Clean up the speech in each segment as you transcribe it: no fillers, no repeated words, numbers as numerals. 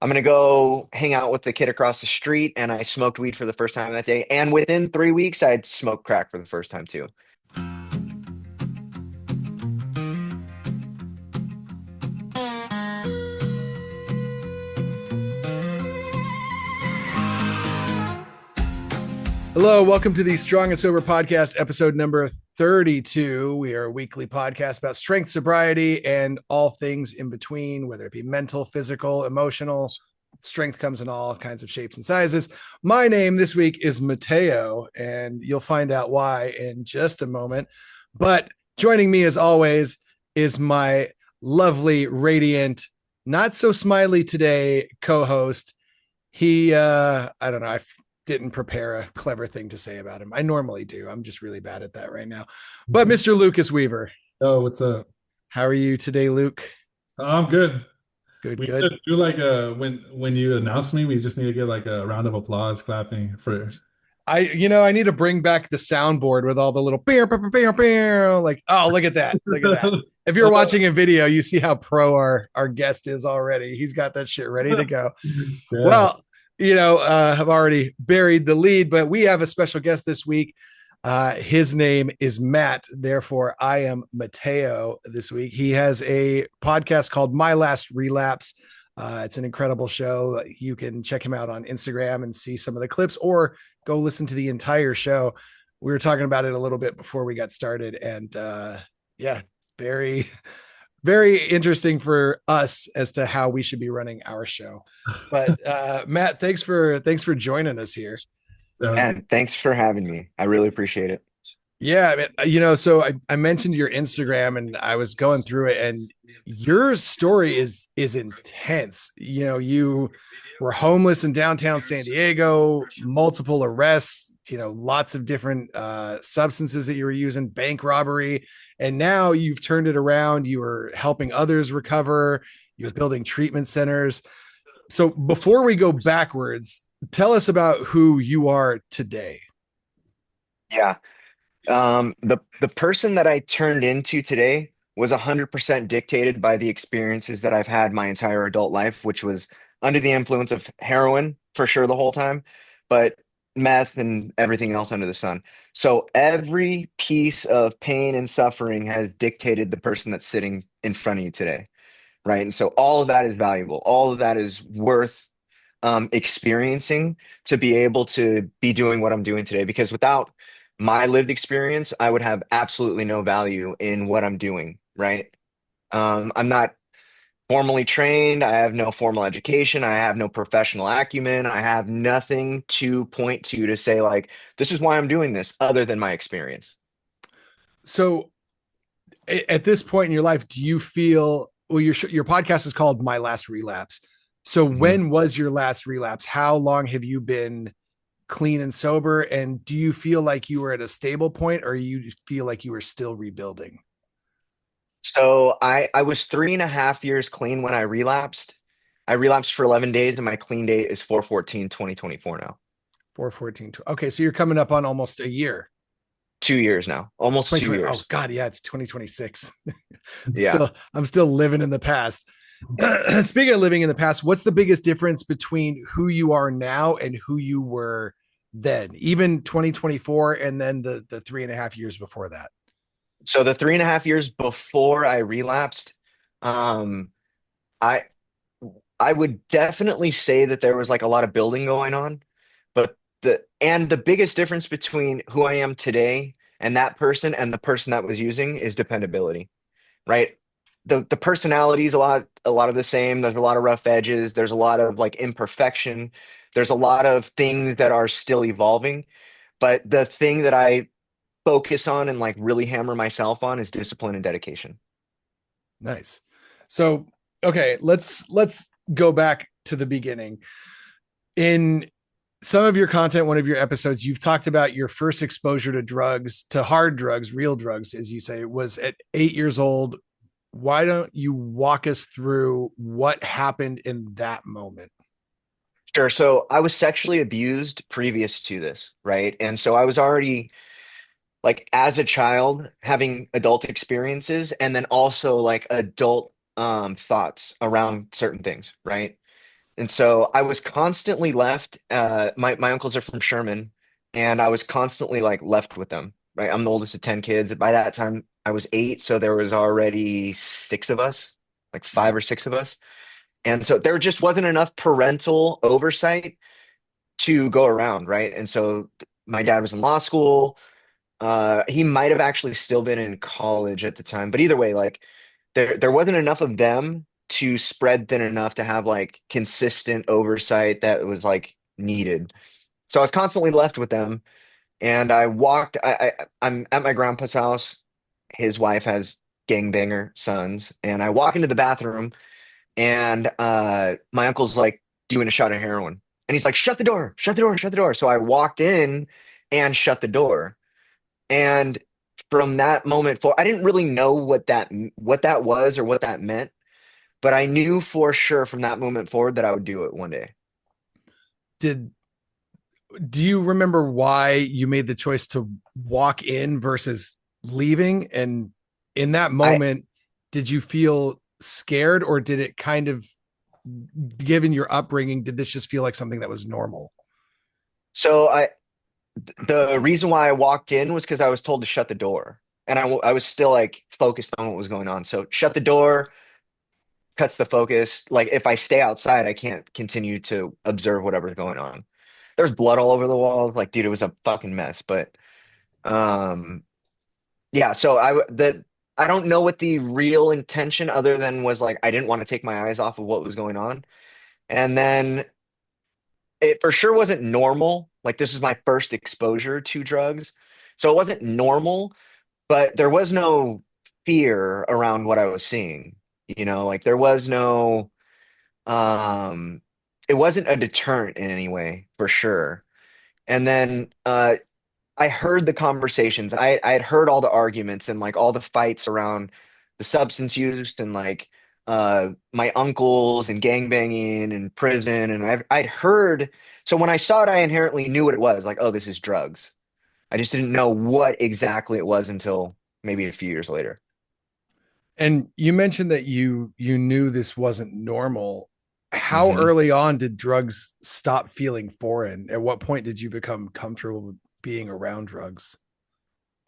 I'm gonna go hang out with the kid across the street, and I smoked weed for the first time that day. And within 3 weeks, I'd smoked crack for the first time too. Hello, welcome to the Strong and Sober Podcast, episode number 32. We are a weekly podcast about strength, sobriety, and all things in between, whether it be mental, physical, emotional. Strength comes in all kinds of shapes and sizes. My name this week is Mateo, and you'll find out why in just a moment. But joining me, as always, is my lovely, radiant, not so smiley today co-host. I don't know, I didn't prepare a clever thing to say about him. I normally do. I'm just really bad at that right now. But Mr. Lucas Weaver, Oh, what's up? how are you today, Luke? I'm good. Good, We good. should do like when you announce me, we just need to get like a round of applause clapping for. I need to bring back the soundboard with all the little beer, beer, beer, beer. Like, oh, look at that. Look at that. If you're watching a video, you see how pro our guest is already. He's got that shit ready to go. Yeah. Well, have already buried the lead, but we have a special guest this week. His name is Matt. Therefore, I am Mateo this week. He has a podcast called My Last Relapse. It's an incredible show. You can check him out on Instagram and see some of the clips or go listen to the entire show. We were talking about it a little bit before we got started. And yeah, very, very interesting for us as to how we should be running our show. But Matt, thanks for joining us here. And thanks for having me. I really appreciate it. Yeah, I mean, so I mentioned your Instagram and I was going through it, and your story is intense. You were homeless in downtown San Diego, multiple arrests, lots of different substances that you were using, bank robbery, and now you've turned it around. You were helping others recover, you're building treatment centers. So before we go backwards, tell us about who you are today. Yeah. The person that I turned into today was 100% dictated by the experiences that I've had my entire adult life, which was under the influence of heroin for sure the whole time, but meth and everything else under the sun. So every piece of pain and suffering has dictated the person that's sitting in front of you today, right? And so all of that is valuable. All of that is worth experiencing to be able to be doing what I'm doing today. Because without my lived experience, I would have absolutely no value in what I'm doing, right? I'm not formally trained. I have no formal education. I have no professional acumen. I have nothing to point to say, like, this is why I'm doing this, other than my experience. So at this point in your life, do you feel, well, your podcast is called My Last Relapse. So Mhm. when was your last relapse? How long have you been clean and sober? And do you feel like you were at a stable point, or you feel like you were still rebuilding? So I was 3.5 years clean when I relapsed. I relapsed for 11 days, and my clean date is 4/14/2024 now. 414. Okay. So you're coming up on almost a year. 2 years now, almost two 2020. Oh years. God. Yeah. It's 2026. Yeah. I'm still living in the past. Speaking of living in the past, what's the biggest difference between who you are now and who you were then, even 2024, and then the 3.5 years before that? So the 3.5 years before I relapsed, um, I I would definitely say that there was like a lot of building going on, but the biggest difference between who I am today and that person and the person that was using is dependability, right? The personality is a lot of the same. There's a lot of rough edges. There's a lot of like imperfection. There's a lot of things that are still evolving. But the thing that I focus on and like really hammer myself on is discipline and dedication. Nice. So, okay, let's go back to the beginning. In some of your content, one of your episodes, you've talked about your first exposure to drugs, to hard drugs, real drugs, as you say, was at 8 years old. Why don't you walk us through what happened in that moment? Sure. So I was sexually abused previous to this, right? And so I was already like as a child having adult experiences and then also like adult thoughts around certain things, right? And so I was constantly left. My uncles are from Sherman, and I was constantly like left with them. Right, I'm the oldest of 10 kids. By that time, I was 8, so there was already 6 of us, like Yeah. 5 or 6 of us, and so there just wasn't enough parental oversight to go around. Right, and so my dad was in law school. He might have actually still been in college at the time, but either way, like there wasn't enough of them to spread thin enough to have like consistent oversight that was like needed. So I was constantly left with them, and I walked. I'm at my grandpa's house. His wife has gangbanger sons, and I walk into the bathroom, and my uncle's like doing a shot of heroin, and he's like, "Shut the door! Shut the door! Shut the door!" So I walked in and shut the door, and from that moment forward, I didn't really know what that was or what that meant, but I knew for sure from that moment forward that I would do it one day. Did do you remember why you made the choice to walk in versus leaving? And in that I moment, did you feel scared, or did it kind of, given your upbringing, did this just feel like something that was normal? so I the reason why I walked in was because I was told to shut the door, and I was still like focused on what was going on. So shut the door cuts the focus. Like if I stay outside, I can't continue to observe whatever's going on. There's blood all over the walls. Like, dude, it was a fucking mess. But um, yeah. So I don't know what the real intention other than was like I didn't want to take my eyes off of what was going on. And then it for sure wasn't normal. Like this was my first exposure to drugs. So it wasn't normal, but there was no fear around what I was seeing. Like there was no um it wasn't a deterrent in any way, for sure. And then I heard the conversations. I had heard all the arguments and like all the fights around the substance use and like my uncles and gangbanging and prison, and I'd heard. So when I saw it, I inherently knew what it was. Like, oh, this is drugs. I just didn't know what exactly it was until maybe a few years later. And you mentioned that you knew this wasn't normal. How Hmm. early on did drugs stop feeling foreign? At what point did you become comfortable with being around drugs?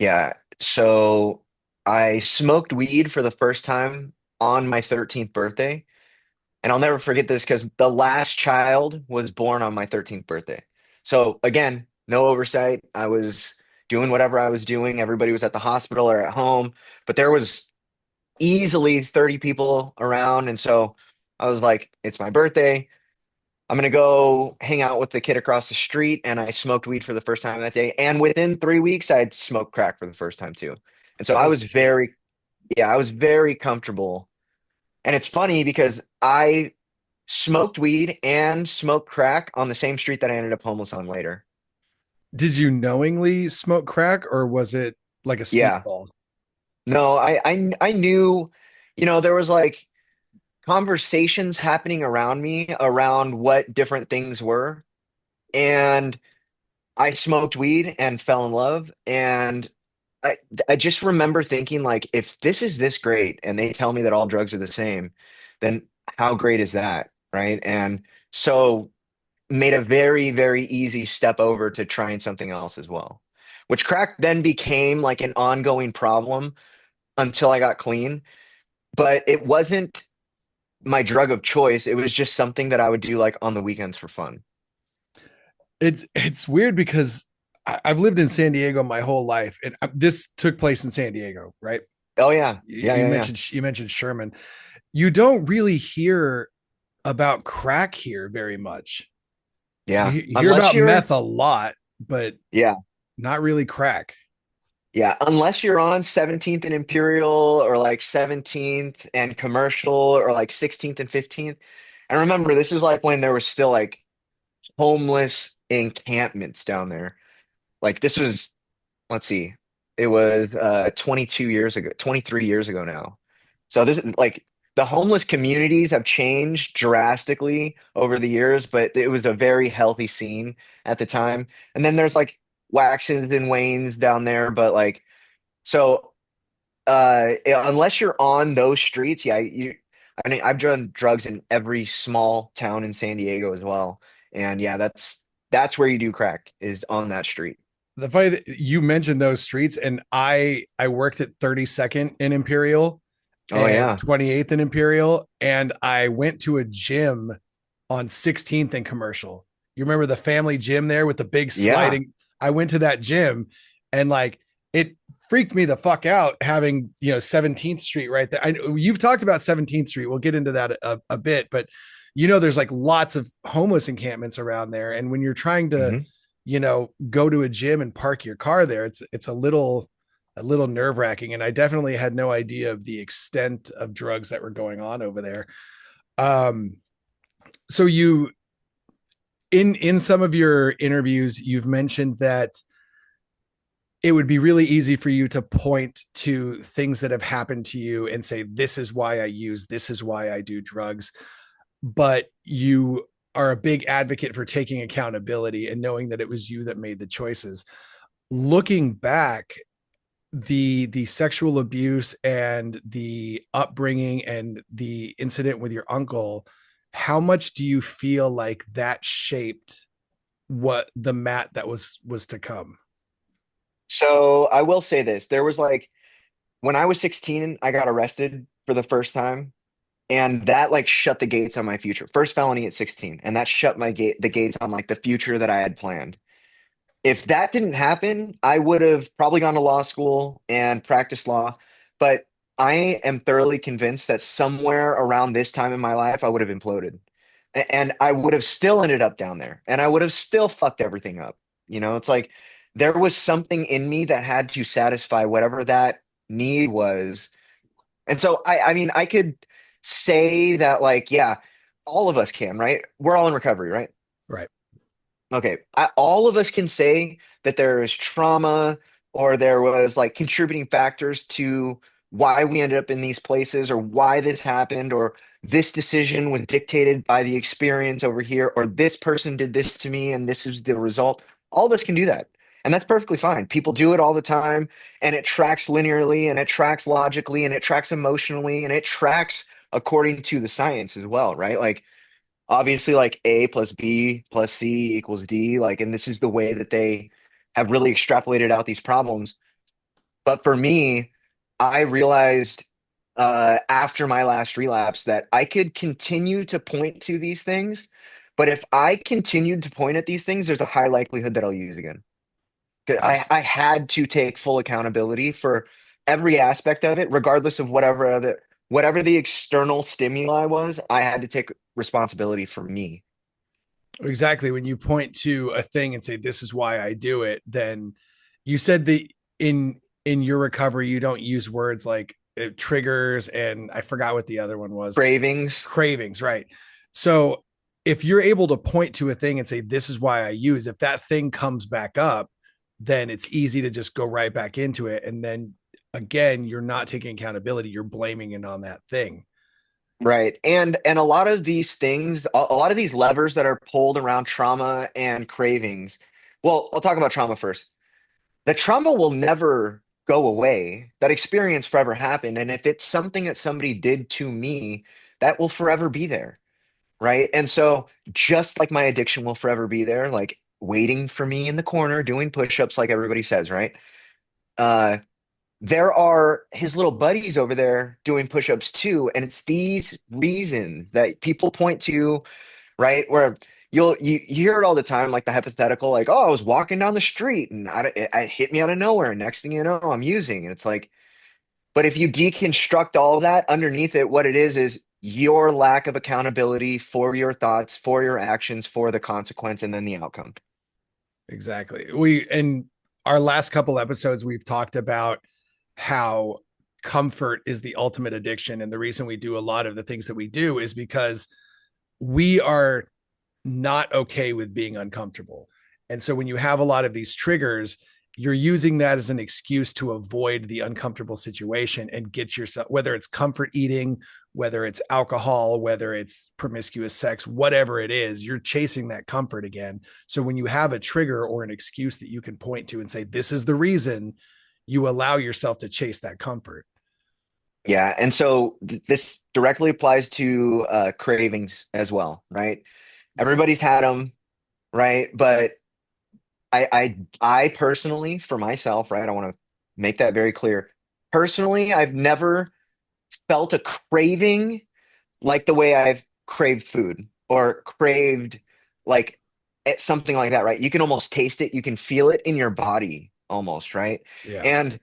Yeah. So I smoked weed for the first time on my 13th birthday. And I'll never forget this because the last child was born on my 13th birthday. So again, no oversight. I was doing whatever I was doing. Everybody was at the hospital or at home, but there was easily 30 people around. And so I was like, it's my birthday. I'm gonna go hang out with the kid across the street. And I smoked weed for the first time that day. And within 3 weeks, I had smoked crack for the first time too. And so I Oh was shit. very, yeah, I was very comfortable. And it's funny because I smoked weed and smoked crack on the same street that I ended up homeless on later. Did you knowingly smoke crack, or was it like a Yeah. speedball? No, I knew, there was like conversations happening around me around what different things were. And I smoked weed and fell in love. And I I just remember thinking like, if this is this great and they tell me that all drugs are the same, then how great is that? Right. And so made a very, very easy step over to trying something else as well, which crack then became like an ongoing problem until I got clean. But it wasn't my drug of choice. It was just something that I would do like on the weekends for fun. It's weird because I've lived in San Diego my whole life, and this took place in San Diego, right? Oh yeah. Yeah, You yeah, yeah. mentioned you mentioned Sherman. You don't really hear about crack here very much. Yeah. You hear Unless about you're, meth a lot, but yeah, not really crack. yeah. Unless you're on 17th and Imperial or like 17th and Commercial or like 16th and 15th. And remember, this is like when there was still like homeless encampments down there. Like this was, let's see, it was 22 years ago, 23 years ago now. So this is like the homeless communities have changed drastically over the years, but it was a very healthy scene at the time. And then there's like waxes and wanes down there, but like so unless you're on those streets, yeah, I mean, I've done drugs in every small town in San Diego as well. And yeah, that's where you do crack is on that street. The funny that you mentioned those streets, and I worked at 32nd in Imperial Oh and yeah. 28th in Imperial, and I went to a gym on 16th and Commercial. You remember the family gym there with the big Yeah. sliding? I went to that gym, and like it freaked me the fuck out having 17th Street right there. You've talked about 17th Street. We'll get into that a bit, but there's like lots of homeless encampments around there, and when you're trying to Hmm. go to a gym and park your car there, it's a little nerve wracking. And I definitely had no idea of the extent of drugs that were going on over there. Um, so you in some of your interviews, you've mentioned that it would be really easy for you to point to things that have happened to you and say, this is why I use, this is why I do drugs. But you are a big advocate for taking accountability and knowing that it was you that made the choices. Looking back, the sexual abuse and the upbringing and the incident with your uncle, how much do you feel like that shaped what the Matt that was to come? So I will say this. There was like when I was 16, I got arrested for the first time. And that like shut the gates on my future. First felony at 16. And that shut the gates on like the future that I had planned. If that didn't happen, I would have probably gone to law school and practiced law. But I am thoroughly convinced that somewhere around this time in my life, I would have imploded. And I would have still ended up down there. And I would have still fucked everything up. It's like there was something in me that had to satisfy whatever that need was. And so I mean, I could say that like, yeah, all of us can, right? We're all in recovery, right? Right. Okay. All of us can say that there is trauma or there was like contributing factors to why we ended up in these places or why this happened or this decision was dictated by the experience over here or this person did this to me and this is the result. All of us can do that. And that's perfectly fine. People do it all the time and it tracks linearly and it tracks logically and it tracks emotionally and it tracks according to the science as well, right? Like obviously like A plus B plus C equals D, like, and this is the way that they have really extrapolated out these problems. But for me, I realized after my last relapse that I could continue to point to these things, but if I continued to point at these things, there's a high likelihood that I'll use again. 'Cause I had to take full accountability for every aspect of it, regardless of whatever the external stimuli was. I had to take responsibility for me. Exactly. When you point to a thing and say, this is why I do it, then you said that in your recovery, you don't use words like triggers, and I forgot what the other one was. Cravings. Cravings, right? So if you're able to point to a thing and say, this is why I use, if that thing comes back up, then it's easy to just go right back into it. And then again, you're not taking accountability, you're blaming it on that thing. Right. And a lot of these things, a lot of these levers that are pulled around trauma and cravings. Well, I'll talk about trauma first. The trauma will never go away. That experience forever happened. And if it's something that somebody did to me, that will forever be there. Right. And so just like my addiction will forever be there, like waiting for me in the corner, doing push-ups like everybody says, right? Uh, there are his little buddies over there doing push-ups too. And it's these reasons that people point to, right? Where you hear it all the time, like the hypothetical, like, oh, I was walking down the street and it hit me out of nowhere. And next thing you know, I'm using. And it's like, but if you deconstruct all of that underneath it, what it is your lack of accountability for your thoughts, for your actions, for the consequence, and then the outcome. Exactly. We in our last couple episodes, we've talked about how comfort is the ultimate addiction. And the reason we do a lot of the things that we do is because we are not okay with being uncomfortable. And so when you have a lot of these triggers, you're using that as an excuse to avoid the uncomfortable situation and get yourself, whether it's comfort eating, whether it's alcohol, whether it's promiscuous sex, whatever it is, you're chasing that comfort again. So when you have a trigger or an excuse that you can point to and say, this is the reason, you allow yourself to chase that comfort. Yeah, and so this directly applies to cravings as well, right? Everybody's had them, right? But I personally, for myself, right, I want to make that very clear. Personally, I've never felt a craving like the way I've craved food or craved like something like that, right? You can almost taste it, you can feel it in your body almost, right? Yeah. And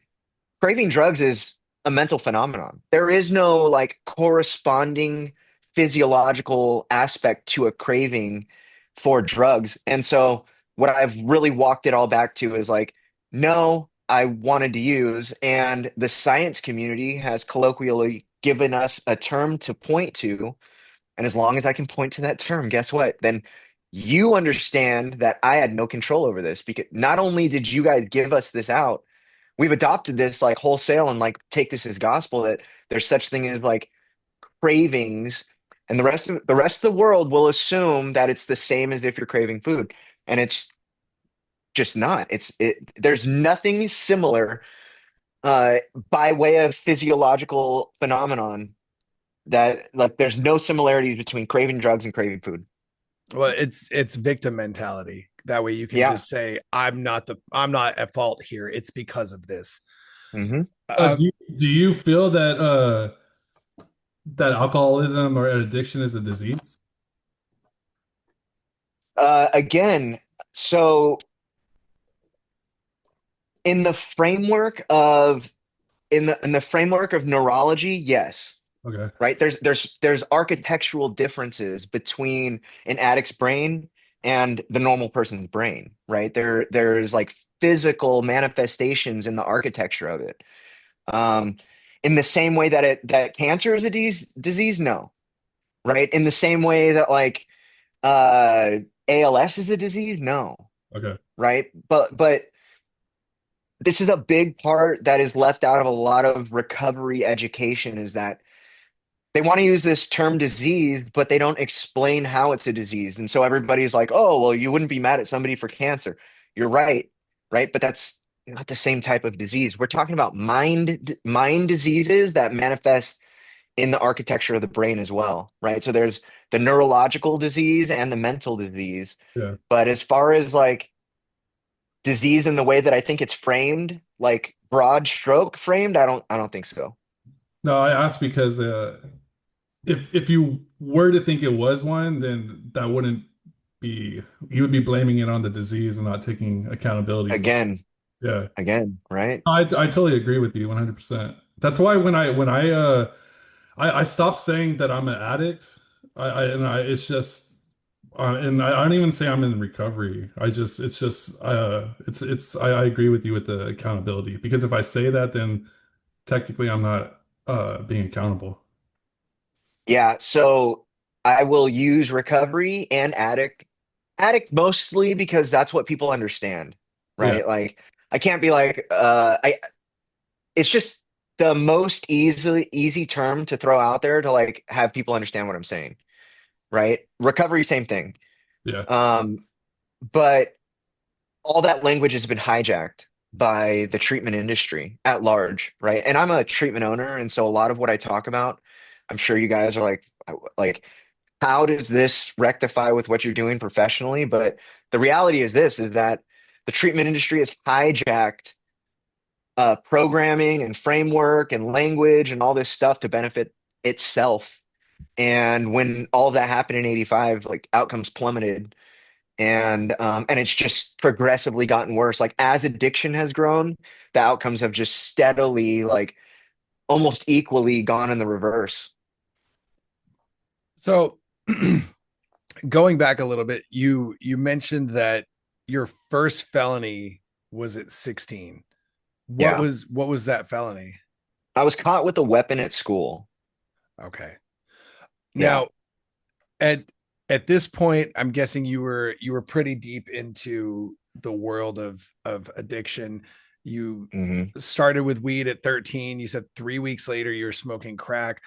craving drugs is a mental phenomenon. There is no like corresponding physiological aspect to a craving for drugs. And so what I've really walked it all back to is like, no, I wanted to use, and the science community has colloquially given us a term to point to. And as long as I can point to that term, guess what? Then you understand that I had no control over this because not only did you guys give us this out, we've adopted this like wholesale and like take this as gospel that there's such thing as like cravings, and the rest of the world will assume that it's the same as if you're craving food, and it's just not. There's nothing similar uh by way of physiological phenomenon that like there's no similarities between craving drugs and craving food. Well, it's victim mentality. That way you can Yeah. just say, I'm not at fault here. It's because of this. Uh, Uh, do you feel that that alcoholism or addiction is a disease? Again, so in the framework of in the framework of neurology, yes, Okay. right? There's architectural differences between an addict's brain and the normal person's brain, right? There's like physical manifestations in the architecture of it. Um, in the same way that cancer is a disease, no, right? In the same way that like uh ALS is a disease, no, Okay. right? But this is a big part that is left out of a lot of recovery education is that they want to use this term disease, but they don't explain how it's a disease. And so everybody's like, oh, well, you wouldn't be mad at somebody for cancer. You're right, right? But that's not the same type of disease. We're talking about mind diseases that manifest in the architecture of the brain as well, right? So there's the neurological disease and the mental disease. Yeah. But as far as like disease in the way that I think it's framed, like broad stroke framed, I don't think so. No, I asked because if you were to think it was one, then that wouldn't be you would be blaming it on the disease and not taking accountability for. Again, Yeah. again, right? I totally agree with you 100%. That's why when I stopped saying that I'm an addict. It's just and I don't even say I'm in recovery. I just it's just it's I agree with you with the accountability because if I say that then technically I'm not being accountable. Yeah, so I will use recovery and addict mostly because that's what people understand, Yeah. right? Like I can't be like I it's just the most easy term to throw out there to like have people understand what I'm saying, right? Recovery, same thing. Yeah. Um, but all that language has been hijacked by the treatment industry at large, right? And I'm a treatment owner, and so a lot of what I talk about, I'm sure you guys are like, how does this rectify with what you're doing professionally? But the reality is this, is that the treatment industry has hijacked programming and framework and language and all this stuff to benefit itself. And when all that happened in 85, like outcomes plummeted and it's just progressively gotten worse. Like as addiction has grown, the outcomes have just steadily, like almost equally gone in the reverse. so going back a little bit, you mentioned that your first felony was at 16. Yeah. What was that felony? I was caught with a weapon at school. Okay. Yeah. Now, at at this point, I'm guessing you were pretty deep into the world of addiction. You Hmm. started with weed at 13. You said 3 weeks later you were smoking crack.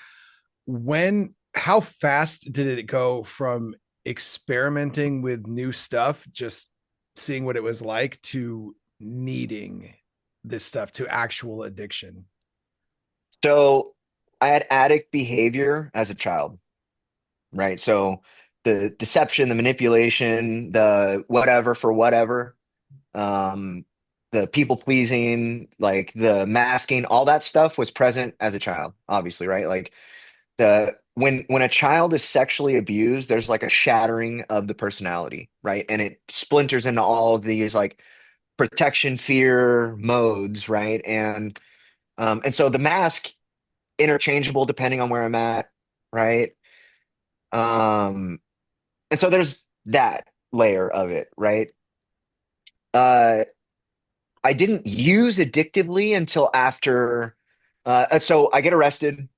When how fast did it go from experimenting with new stuff, just seeing what it was like, to needing this stuff, to actual addiction? So I had addict behavior as a child, right? So the deception, the manipulation, the whatever for whatever, um, the people pleasing, like the masking, all that stuff was present as a child, obviously, right? Like the when a child is sexually abused, there's like a shattering of the personality, right? And it splinters into all of these like protection, fear modes, right? And so the mask interchangeable depending on where I'm at, right? Um, and so there's that layer of it, right? Uh, I didn't use addictively until after. So I get arrested,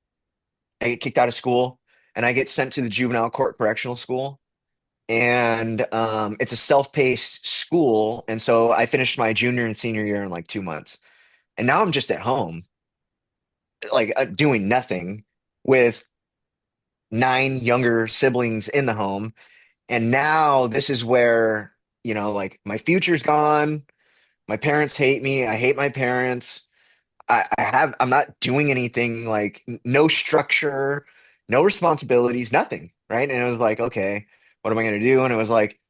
I get kicked out of school, and I get sent to the juvenile court correctional school. And it's a self-paced school, and so I finished my junior and senior year in like 2 months. And now I'm just at home, like doing nothing with nine younger siblings in the home. And now this is where, like my future's gone. My parents hate me. I hate my parents. I'm not doing anything, like no structure, no responsibilities, nothing. Right. And it was like, okay, what am I going to do? And it was like,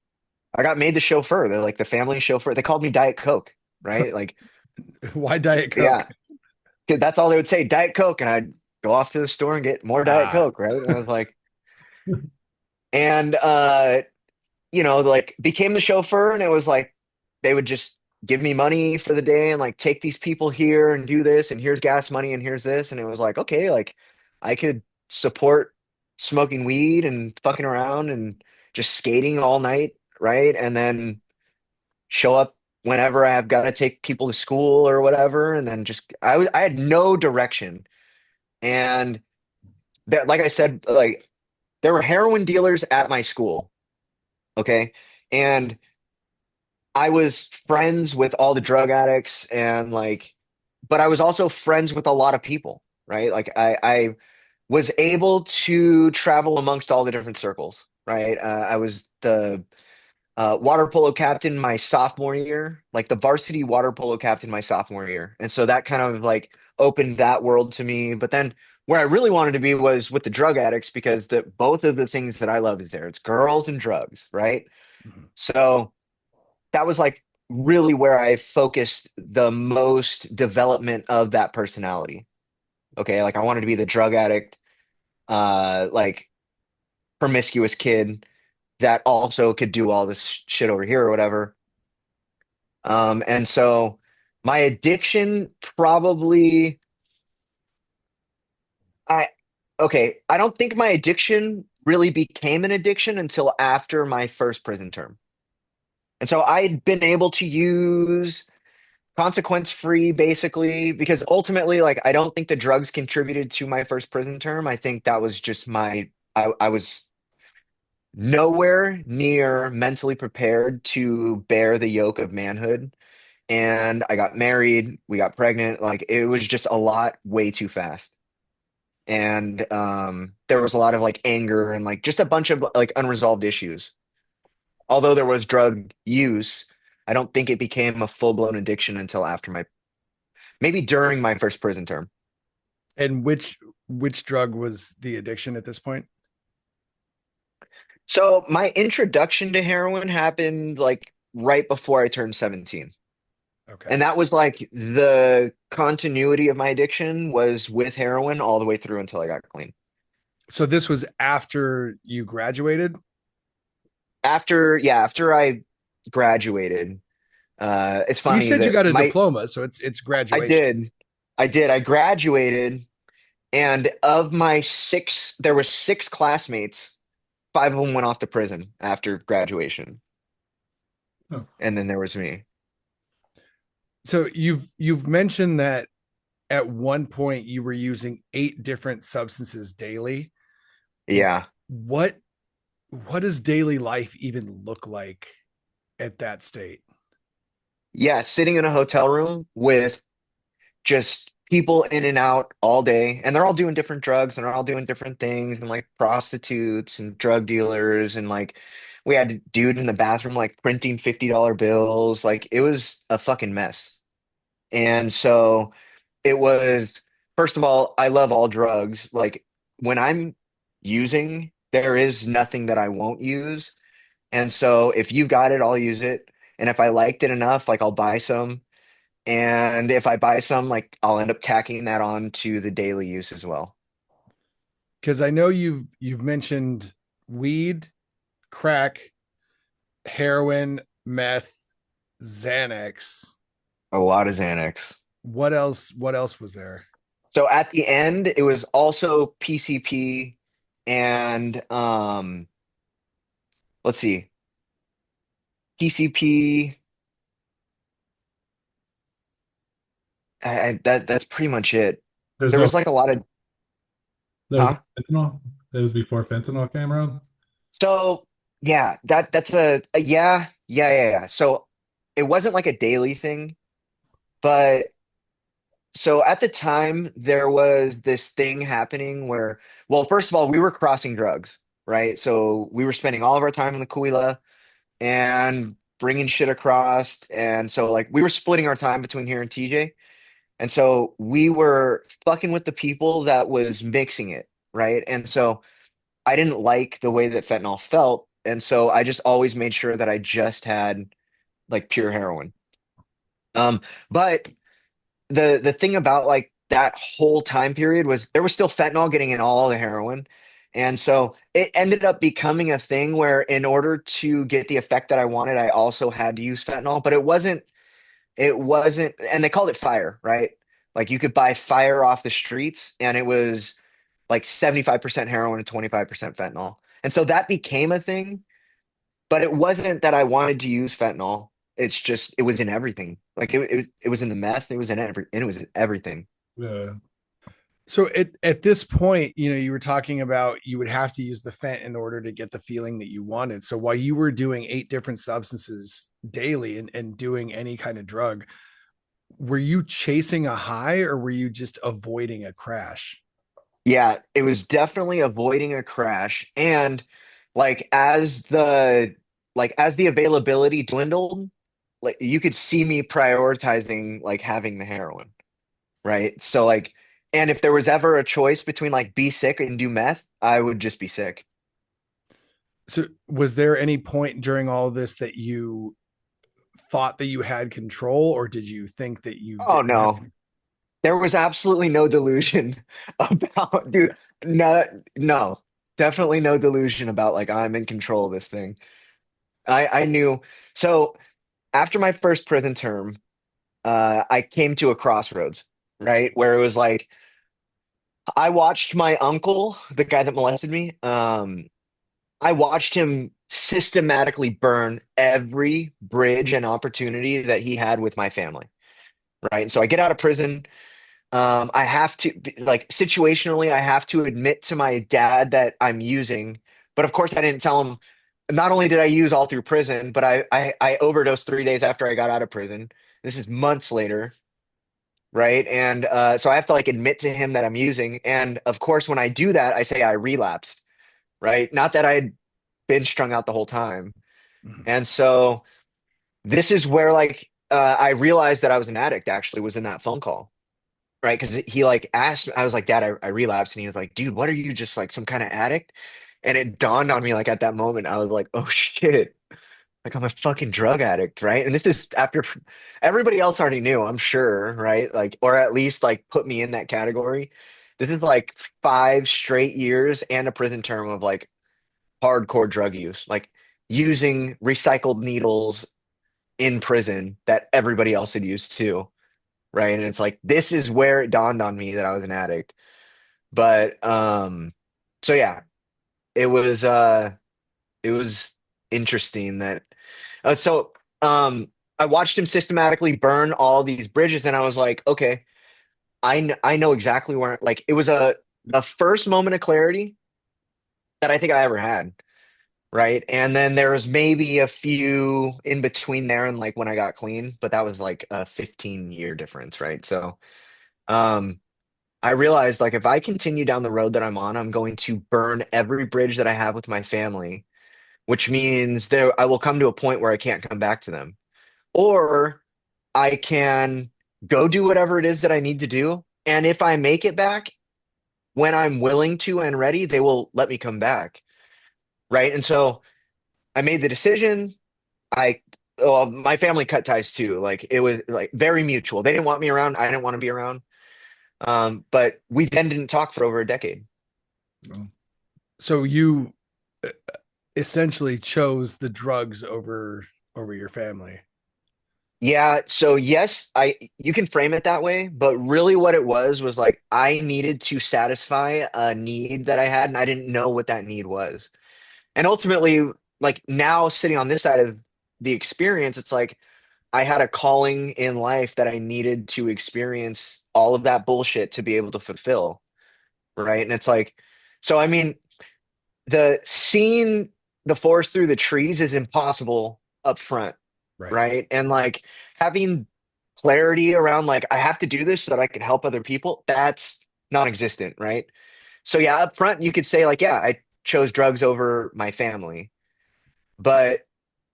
I got made the chauffeur. They're like the family chauffeur. They called me Diet Coke. Right. Like, Why Diet Coke? yeah, 'cause that's all they would say, Diet Coke. And I'd go off to the store and get more Diet Ah, Coke. Right. And I was like, and like became the chauffeur, and it was like they would just give me money for the day and like take these people here and do this, and here's gas money and here's this. And it was like, okay, like I could support smoking weed and fucking around and just skating all night, right? And then show up whenever I've got to take people to school or whatever. And then just I had no direction. And that, like I said, like there were heroin dealers at my school. Okay. And I was friends with all the drug addicts, and like, but I was also friends with a lot of people, right? Like I was able to travel amongst all the different circles, right? I was the water polo captain my sophomore year, like the varsity water polo captain my sophomore year. And so that kind of like opened that world to me. But then where I really wanted to be was with the drug addicts, because the both of the things that I love is there. It's girls and drugs, right? So that was like really where I focused the most development of that personality. Okay, like I wanted to be the drug addict, like promiscuous kid that also could do all this shit over here or whatever. And so my addiction probably I okay, I don't think my addiction really became an addiction until after my first prison term. And so I'd been able to use consequence free basically, because ultimately, like, I don't think the drugs contributed to my first prison term. I think that was just I was nowhere near mentally prepared to bear the yoke of manhood. And I got married, we got pregnant, like it was just a lot way too fast. And there was a lot of like anger and like just a bunch of like unresolved issues. Although there was drug use, I don't think it became a full-blown addiction until after my maybe during my first prison term. And which drug was the addiction at this point? So my introduction to heroin happened like right before I turned 17. Okay. And that was like the continuity of my addiction was with heroin all the way through until I got clean. So this was after you graduated? After I graduated, it's You funny said you that got a my diploma, so it's I graduation. did. I graduated, and of my six, there were six classmates. Five of them went off to prison after graduation, Oh, and then there was me. So you've mentioned that at one point you were using 8 different substances daily. Yeah. What what does daily life even look like at that state? Yeah, sitting in a hotel room with just people in and out all day, and they're all doing different drugs and they're all doing different things, and like prostitutes and drug dealers, and like we had a dude in the bathroom like printing $50 bills. Like it was a fucking mess. And so it was. first of all, I love all drugs. Like when I'm using, there is nothing that I won't use. And so if you got it, I'll use it. And if I liked it enough, like I'll buy some. And if I buy some, like I'll end up tacking that on to the daily use as well. Because I know you've mentioned weed, crack, heroin, meth, Xanax. A lot of Xanax. What else was there? So at the end, it was also PCP and let's see, PCP. That's pretty much it. There's There no was like a lot of, there's huh? fentanyl. It was before fentanyl came around. So yeah, that's a yeah. So it wasn't like a daily thing, but so at the time there was this thing happening where, well, first of all, we were crossing drugs, right? So we were spending all of our time in the Kuila and bringing shit across, and so like we were splitting our time between here and TJ, and so we were fucking with the people that was mixing it, right? And so I didn't like the way that fentanyl felt. And so I just always made sure that I just had like pure heroin. Um, but the thing about like that whole time period was there was still fentanyl getting in all the heroin. And so it ended up becoming a thing where in order to get the effect that I wanted, I also had to use fentanyl, but it wasn't, and they called it fire, right? Like you could buy fire off the streets and it was like 75% heroin and 25% fentanyl. And so that became a thing, but it wasn't that I wanted to use fentanyl. It's just it was in everything. Like it was in the meth, it was in everything. Yeah. So at this point, you were talking about you would have to use the fent in order to get the feeling that you wanted. So while you were doing 8 different substances daily and doing any kind of drug, were you chasing a high or were you just avoiding a crash? Yeah, it was definitely avoiding a crash. And like as the availability dwindled, like you could see me prioritizing like having the heroin, right? So like, and if there was ever a choice between like be sick and do meth, I would just be sick. So was there any point during all of this that you thought that you had control, or did you think that you Oh didn't have no. There was absolutely no delusion about, dude, no, no, definitely no delusion about like I'm in control of this thing. I knew. So after my first prison term, I came to a crossroads, right? Where it was like I watched my uncle, the guy that molested me, I watched him systematically burn every bridge and opportunity that he had with my family, right? And so I get out of prison. I have to like situationally, I have to admit to my dad that I'm using, but of course I didn't tell him. Not only did I use all through prison, but I overdosed 3 days after I got out of prison. This is months later, right? And so I have to like admit to him that I'm using. And of course, when I do that, I say I relapsed, right? Not that I had been strung out the whole time. Mhm. And so this is where like I realized that I was an addict. Actually, was in that phone call, right? Because he like asked, I was like, Dad, I relapsed. And he was like, dude, what are you, just like some kind of addict? And it dawned on me like at that moment, I was like, oh shit, like I'm a fucking drug addict, right? And this is after everybody else already knew, I'm sure, right? Like, or at least like put me in that category. This is like 5 straight years and a prison term of like hardcore drug use, like using recycled needles in prison that everybody else had used too, right? And it's like this is where it dawned on me that I was an addict. But so yeah, it was it was interesting that so I watched him systematically burn all these bridges and I was like, okay, I know exactly where like it was a first moment of clarity that I think I ever had, right? And then there was maybe a few in between there and like when I got clean, but that was like a 15-year difference, right? So um I realized like if I continue down the road that I'm on, I'm going to burn every bridge that I have with my family, which means there I will come to a point where I can't come back to them. Or I can go do whatever it is that I need to do, And if I make it back when I'm willing to and ready, they will let me come back. Right. And so I made the decision. I, well, my family cut ties too. Like it was like very mutual. They didn't want me around. I didn't want to be around. But we then didn't talk for over a decade. Well, So you essentially chose the drugs over your family. Yeah, so yes, I you can frame it that way, but really what it was like I needed to satisfy a need that I had and I didn't know what that need was. And ultimately, like now sitting on this side of the experience, it's like I had a calling in life that I needed to experience all of that bullshit to be able to fulfill, right? And it's like, so I mean, the seeing the forest through the trees is impossible up front, Right. right? And like having clarity around like I have to do this so that I can help other people, that's non-existent, right? So yeah, up front you could say like, yeah, I chose drugs over my family. But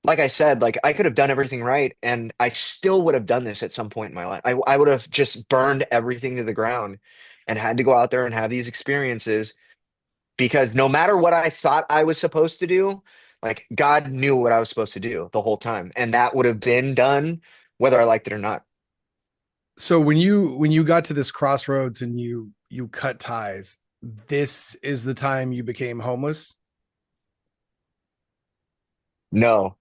like I said, like I could have done everything right and I still would have done this at some point in my life. I would have just burned everything to the ground and had to go out there and have these experiences because no matter what I thought I was supposed to do, like God knew what I was supposed to do the whole time. And that would have been done whether I liked it or not. So when you got to this crossroads and you cut ties, this is the time you became homeless. No.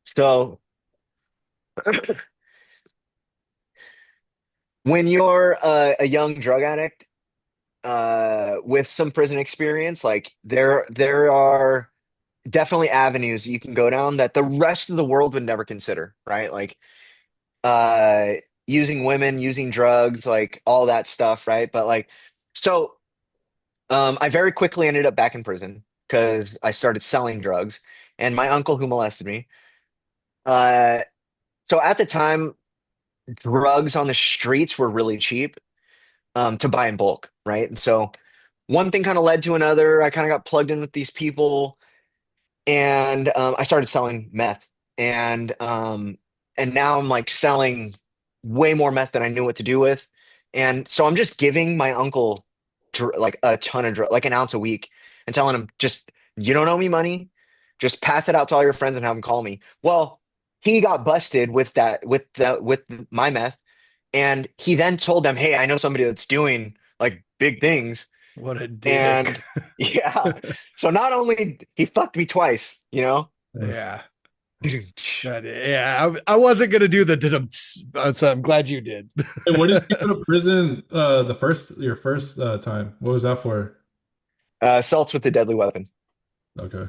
So when you're a young drug addict with some prison experience, like there are definitely avenues you can go down that the rest of the world would never consider, right? Like uh using women, using drugs, like all that stuff, right? But like so I very quickly ended up back in prison because I started selling drugs and my uncle who molested me. Uh so at the time, drugs on the streets were really cheap to buy in bulk, right? And so one thing kind of led to another. I kind of got plugged in with these people and I started selling meth, and now I'm like selling way more meth than I knew what to do with, and so I'm just giving my uncle like a ton of like an ounce a week, and telling him just you don't owe me money, just pass it out to all your friends and have them call me. Well, he got busted with that with my meth, and he then told them, hey, I know somebody that's doing like big things. What a dick. And yeah, so not only he fucked me twice, you know? Yeah. Yeah, I wasn't gonna do the so I'm glad you did. hey, what did you go to prison the first your first time? What was that for? Assaults with a deadly weapon. Okay.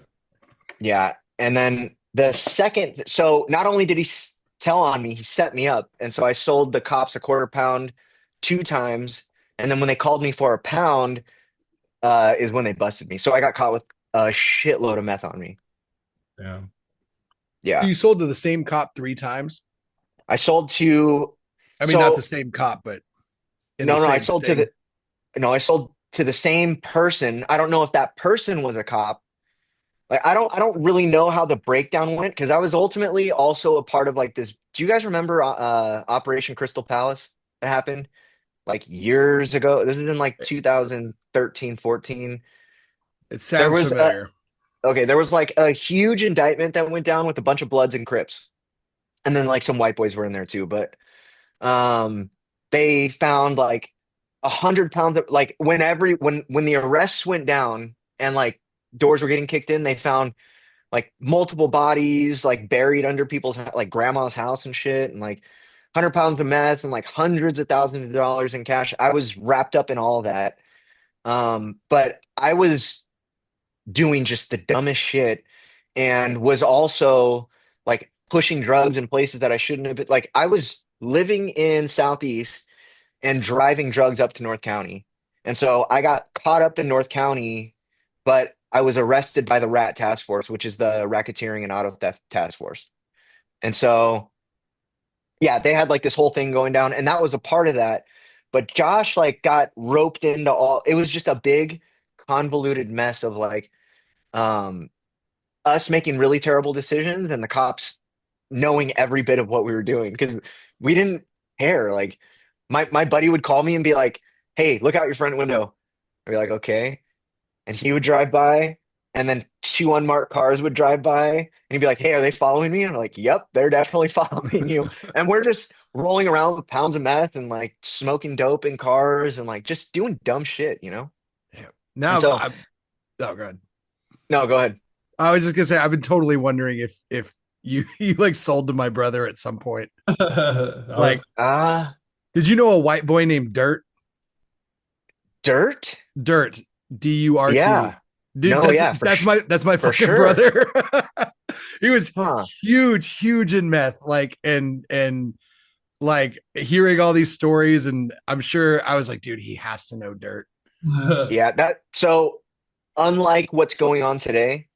Yeah. And then the second, so not only did he tell on me, he set me up. And so I sold the cops a quarter pound two times. And then when they called me for a pound, is when they busted me. So I got caught with a shitload of meth on me. Yeah. Yeah. You sold to the same cop three times. I sold to, I mean, not the so same cop, but in the no, no, I same sold to sting. the, no, I sold to the same person. I don't know if that person was a cop. Like I don't really know how the breakdown went because I was ultimately also a part of like this. Do you guys remember Operation Crystal Palace that happened like years ago? This was in like 2013, 14. It There sounds was a familiar. okay, there was like a huge indictment that went down with a bunch of Bloods and Crips. And then like some white boys were in there too, but um they found like 100 pounds of like when the arrests went down and like doors were getting kicked in, they found like multiple bodies like buried under people's like grandma's house and shit and like 100 pounds of meth and like hundreds of thousands of dollars in cash. I was wrapped up in all of that. But I was doing just the dumbest shit and was also like pushing drugs in places that I shouldn't have been. Like I was living in Southeast and driving drugs up to North County. And so I got caught up in North County, but I was arrested by the RAT task force, which is the racketeering and auto theft task force. And so, yeah, they had like this whole thing going down, and that was a part of that. But Josh like got roped into all, it was just a big convoluted mess of like um us making really terrible decisions and the cops knowing every bit of what we were doing because we didn't care. Like My buddy would call me and be like, "Hey, look out your front window." I'd be like, "Okay." And he would drive by, and then two unmarked cars would drive by, and he'd be like, "Hey, are they following me?" And I'm like, "Yep, they're definitely following you." And we're just rolling around with pounds of meth and like smoking dope in cars and like just doing dumb shit, you know? Yeah. And Now, so, oh god, no, go ahead. I was just gonna say I've been totally wondering if you like sold to my brother at some point. I was Like, Ah, did you know a white boy named Dirt? dirt? Dirt, Durt. Yeah. Dude, No, yeah, that's my for fucking sure. brother. He was Huh. huge in meth, like and like hearing all these stories, and I'm sure I was like, dude, he has to know Dirt. Yeah, that so unlike what's going on today,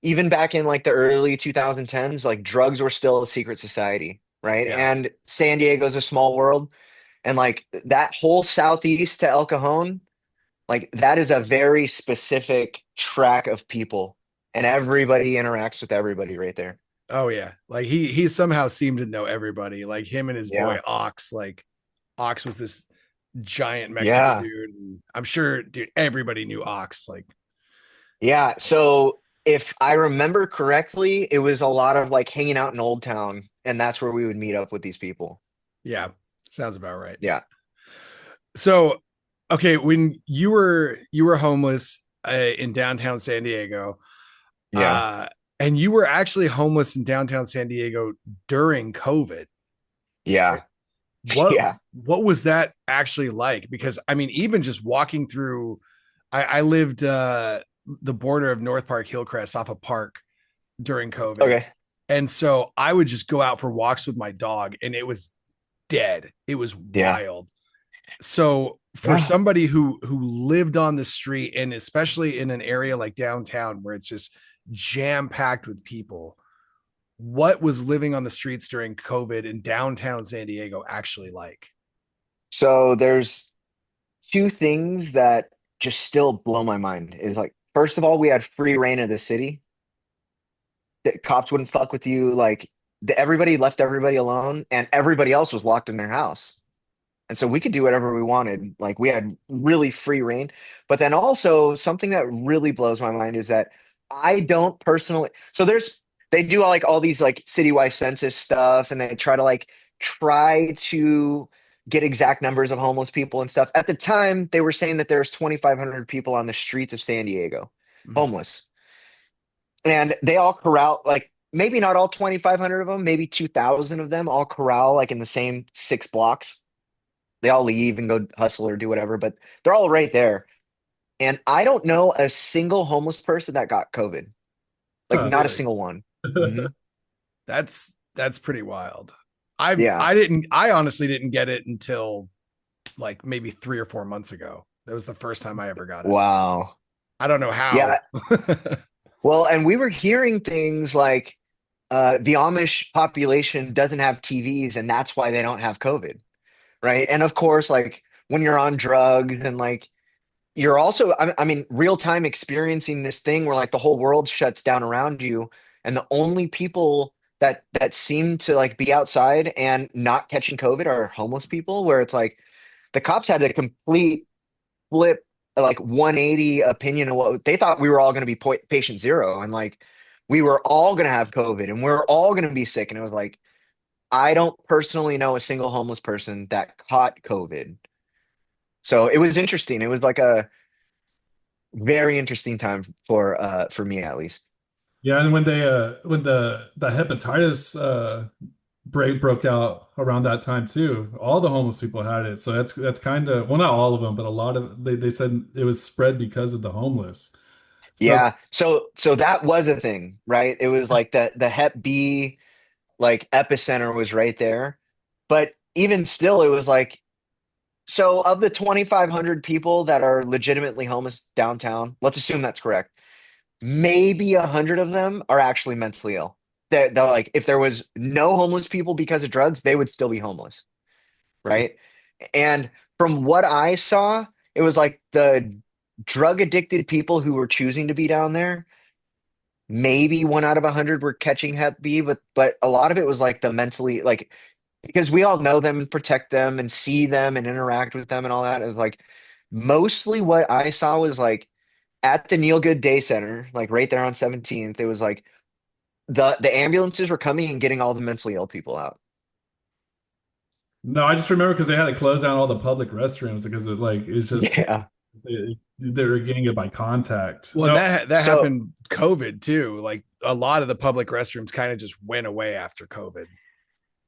even back in like the early 2010s, like drugs were still a secret society, right? Yeah. And San Diego's a small world, and like that whole southeast to El Cajon, like that is a very specific track of people, and everybody interacts with everybody right there. Oh yeah. Like he somehow seemed to know everybody. Like him and his boy Yeah. Ox. Like Ox was this giant Mexican Yeah. dude. And I'm sure, dude, everybody knew Ox. Like, Yeah. So if I remember correctly, it was a lot of like hanging out in Old Town, and that's where we would meet up with these people. yeah, sounds about right. Yeah. So, okay, when you were homeless in downtown San Diego, Yeah. uh, and you were actually homeless in downtown San Diego during COVID, right? Yeah. What Yeah. what was that actually like? Because I mean, even just walking through, I lived the border of North Park Hillcrest off a park during COVID. Okay. And so I would just go out for walks with my dog and it was dead. It was Yeah. wild. So for Yeah. somebody who lived on the street and especially in an area like downtown where it's just jam packed with people, what was living on the streets during COVID in downtown San Diego actually like? So there's two things that just still blow my mind is like, first of all, we had free reign of the city. The cops wouldn't fuck with you. Like everybody left everybody alone and everybody else was locked in their house. And so we could do whatever we wanted. Like we had really free reign. But then also something that really blows my mind is that I don't personally, so they do like all these like citywide census stuff and they try to get exact numbers of homeless people and stuff. At the time, they were saying that there's 2,500 people on the streets of San Diego, Mhm. homeless. And they all corral, like maybe not all 2,500 of them, maybe 2,000 of them all corral like in the same 6 blocks. They all leave and go hustle or do whatever, but they're all right there. And I don't know a single homeless person that got COVID. Like huh. not a Really? single one. Hmm. That's pretty wild. Yeah. I honestly didn't get it until like maybe 3 or 4 months ago. That was the first time I ever got it. Wow. I don't know how. Yeah. Well, and we were hearing things like the Amish population doesn't have TVs and that's why they don't have COVID. Right. And of course, like when you're on drugs and like you're also, I mean, real time experiencing this thing where like the whole world shuts down around you, and the only people that seem to like be outside and not catching COVID are homeless people. Where it's like the cops had a complete flip, like 180 opinion of what they thought we were all going to be patient zero, and like we were all going to have COVID and we are all going to be sick. And it was like I don't personally know a single homeless person that caught COVID. So it was interesting. It was like a very interesting time for me at least. Yeah, and when they when the hepatitis break broke out around that time too, all the homeless people had it. So that's kind of, well, not all of them, but a lot of, they said it was spread because of the homeless. So Yeah. So that was a thing, right? It was like the Hep B like epicenter was right there. But even still, it was like so of the 2,500 people that are legitimately homeless downtown, let's assume that's correct. Maybe 100 of them are actually mentally ill. They're like, if there was no homeless people because of drugs, they would still be homeless, right? And from what I saw, it was like the drug addicted people who were choosing to be down there. Maybe one out of 100 were catching Hep B, but a lot of it was like the mentally like. because we all know them and protect them and see them and interact with them and all that. It was like mostly what I saw was like at the Neil Good Day Center, like right there on 17th, it was like the ambulances were coming and getting all the mentally ill people out. No, I just remember because they had to close down all the public restrooms because it like it's just Yeah. they were getting it by contact. Well, and No, that So happened COVID too. Like a lot of the public restrooms kind of just went away after COVID.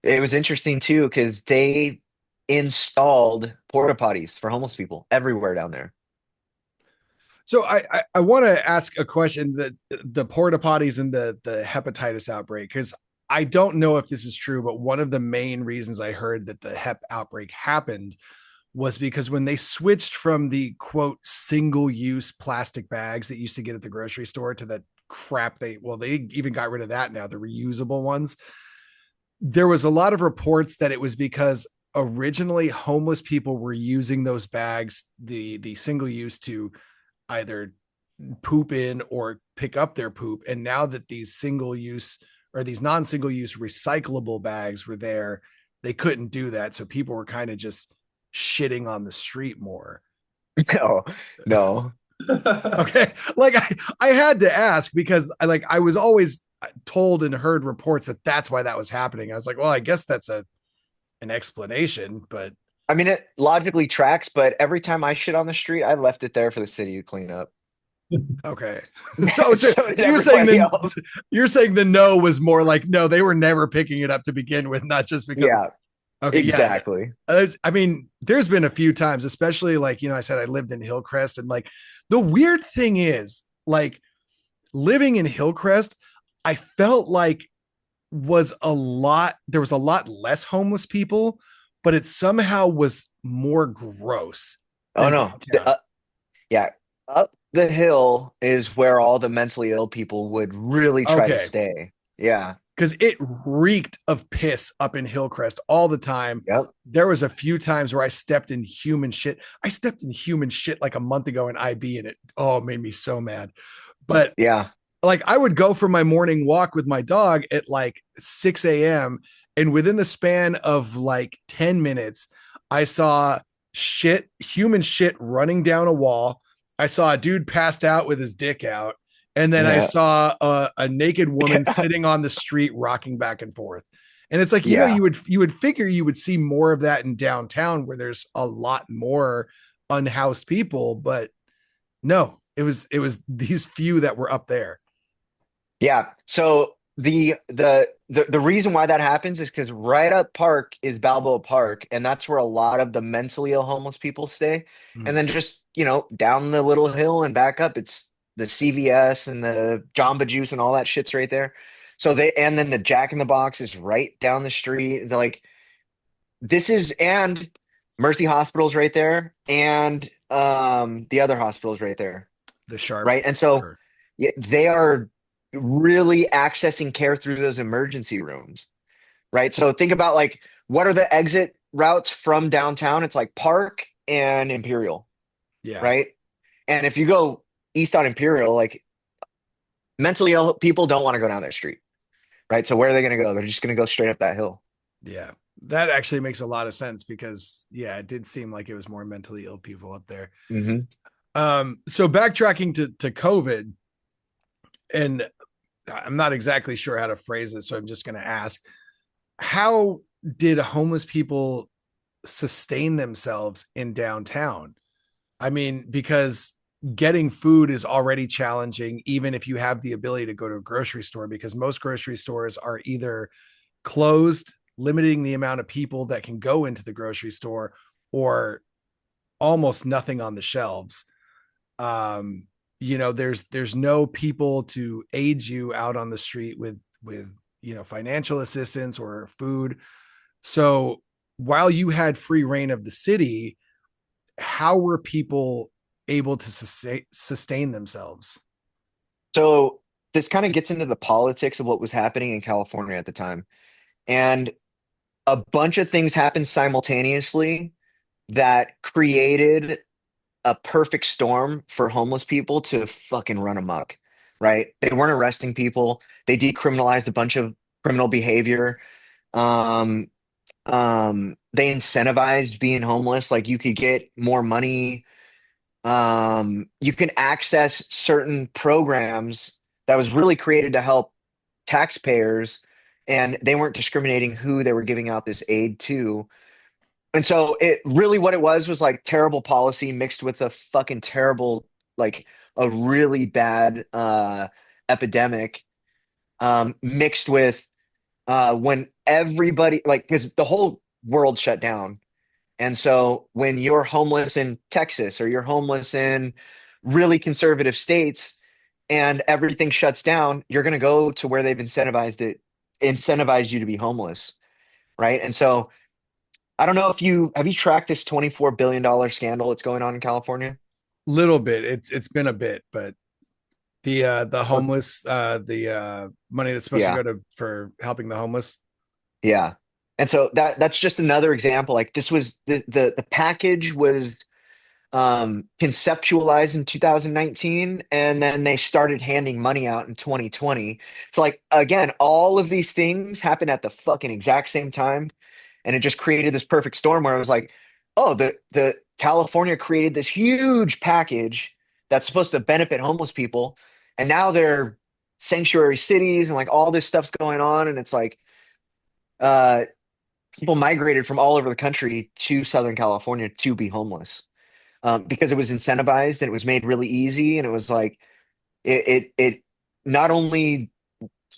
it was interesting too because they installed porta potties for homeless people everywhere down there. So I want to ask a question that the porta potties and the hepatitis outbreak, because I don't know if this is true, but one of the main reasons I heard that the hep outbreak happened was because when they switched from the quote single use plastic bags that you used to get at the grocery store to the crap they even got rid of that now, the reusable ones. There was a lot of reports that it was because originally homeless people were using those bags, the single use, to either poop in or pick up their poop. And now that these single use or these non single use recyclable bags were there, they couldn't do that. So people were kind of just shitting on the street more. No, no. Okay. Like I had to ask because I was always told and heard reports that that's why that was happening. I was like, well, I guess that's an explanation, but I mean, it logically tracks, but every time I shit on the street, I left it there for the city to clean up. okay. So, so, So did so everybody else. you're saying the no was more like no, they were never picking it up to begin with, not just because. Yeah, Okay, yeah. exactly. I mean, there's been a few times, especially like I said I lived in Hillcrest, and like the weird thing is like living in Hillcrest, I felt like there was a lot less homeless people, but it somehow was more gross Oh than no. downtown. Yeah, up the hill is where all the mentally ill people would really try to Okay. stay. Yeah. Because it reeked of piss up in Hillcrest all the time. Yep. There was a few times where I stepped in human shit. I stepped in human shit like a month ago in IB, and it made me so mad. But Yeah. like I would go for my morning walk with my dog at like 6 a.m. And within the span of like 10 minutes, I saw human shit running down a wall. I saw a dude passed out with his dick out. And then I Yeah. saw a naked woman sitting on the street rocking back and forth. And it's like, Yeah. you would figure you would see more of that in downtown where there's a lot more unhoused people, but no, it was these few that were up there. Yeah. So the reason why that happens is because right up Park is Balboa Park, and that's where a lot of the mentally ill homeless people stay. And Mm. then just, down the little hill and back up, it's the CVS and the Jamba Juice and all that shit's right there. And then the Jack in the Box is right down the street. They're like, and Mercy Hospital's right there, and the other hospital's right there. The sharp. Right. And so Or, yeah, they are really accessing care through those emergency rooms. Right. So think about like what are the exit routes from downtown? It's like Park and Imperial. yeah, Right. And if you go east on Imperial, like mentally ill people don't want to go down that street. Right. So where are they going to go? They're just going to go straight up that hill. yeah. That actually makes a lot of sense because yeah, it did seem like it was more mentally ill people up there. Hmm. So backtracking to COVID, and I'm not exactly sure how to phrase this, so I'm just going to ask: how did homeless people sustain themselves in downtown? I mean, because getting food is already challenging, even if you have the ability to go to a grocery store, because most grocery stores are either closed, limiting the amount of people that can go into the grocery store, or almost nothing on the shelves. um there's no people to aid you out on the street with financial assistance or food. So while you had free reign of the city, how were people able to sustain themselves? So this kind of gets into the politics of what was happening in California at the time. And a bunch of things happened simultaneously that created a perfect storm for homeless people to fucking run amok, right? They weren't arresting people. They decriminalized a bunch of criminal behavior. Um, They incentivized being homeless. Like you could get more money. You can access certain programs that was really created to help taxpayers, and they weren't discriminating who they were giving out this aid to. And so it really what it was like terrible policy mixed with a fucking terrible, like a really bad epidemic, mixed with when everybody like because the whole world shut down. And so when you're homeless in Texas or you're homeless in really conservative states and everything shuts down, you're going to go to where they've incentivized you to be homeless, right? And so I don't know if you have you tracked this $24 billion scandal that's going on in California? Little bit. It's been a bit, but the Well, homeless, the money that's supposed to yeah, go to for helping the homeless. yeah. And so that's just another example. Like this was the package was conceptualized in 2019, and then they started handing money out in 2020. So like again, all of these things happened at the fucking exact same time, and it just created this perfect storm where it was like, oh, the California created this huge package that's supposed to benefit homeless people, and now they're sanctuary cities and like all this stuff's going on, and it's like uh people migrated from all over the country to Southern California to be homeless, because it was incentivized and it was made really easy. And it was like, it not only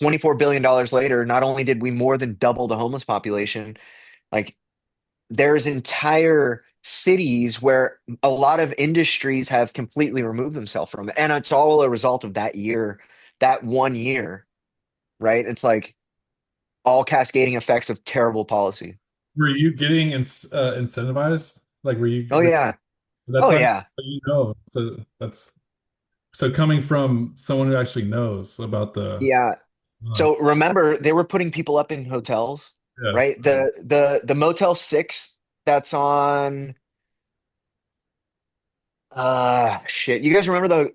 $24 billion later, not only did we more than double the homeless population, like there's entire cities where a lot of industries have completely removed themselves from it. And it's all a result of that year, that 1 year, right? It's like all cascading effects of terrible policy. Were you getting incentivized? Like, Oh, yeah. that's Oh, how yeah. you know. So that's so coming from someone who actually knows about Yeah. uh, So remember, they were putting people up in hotels, yeah, right? The Motel 6 that's on shit. You guys remember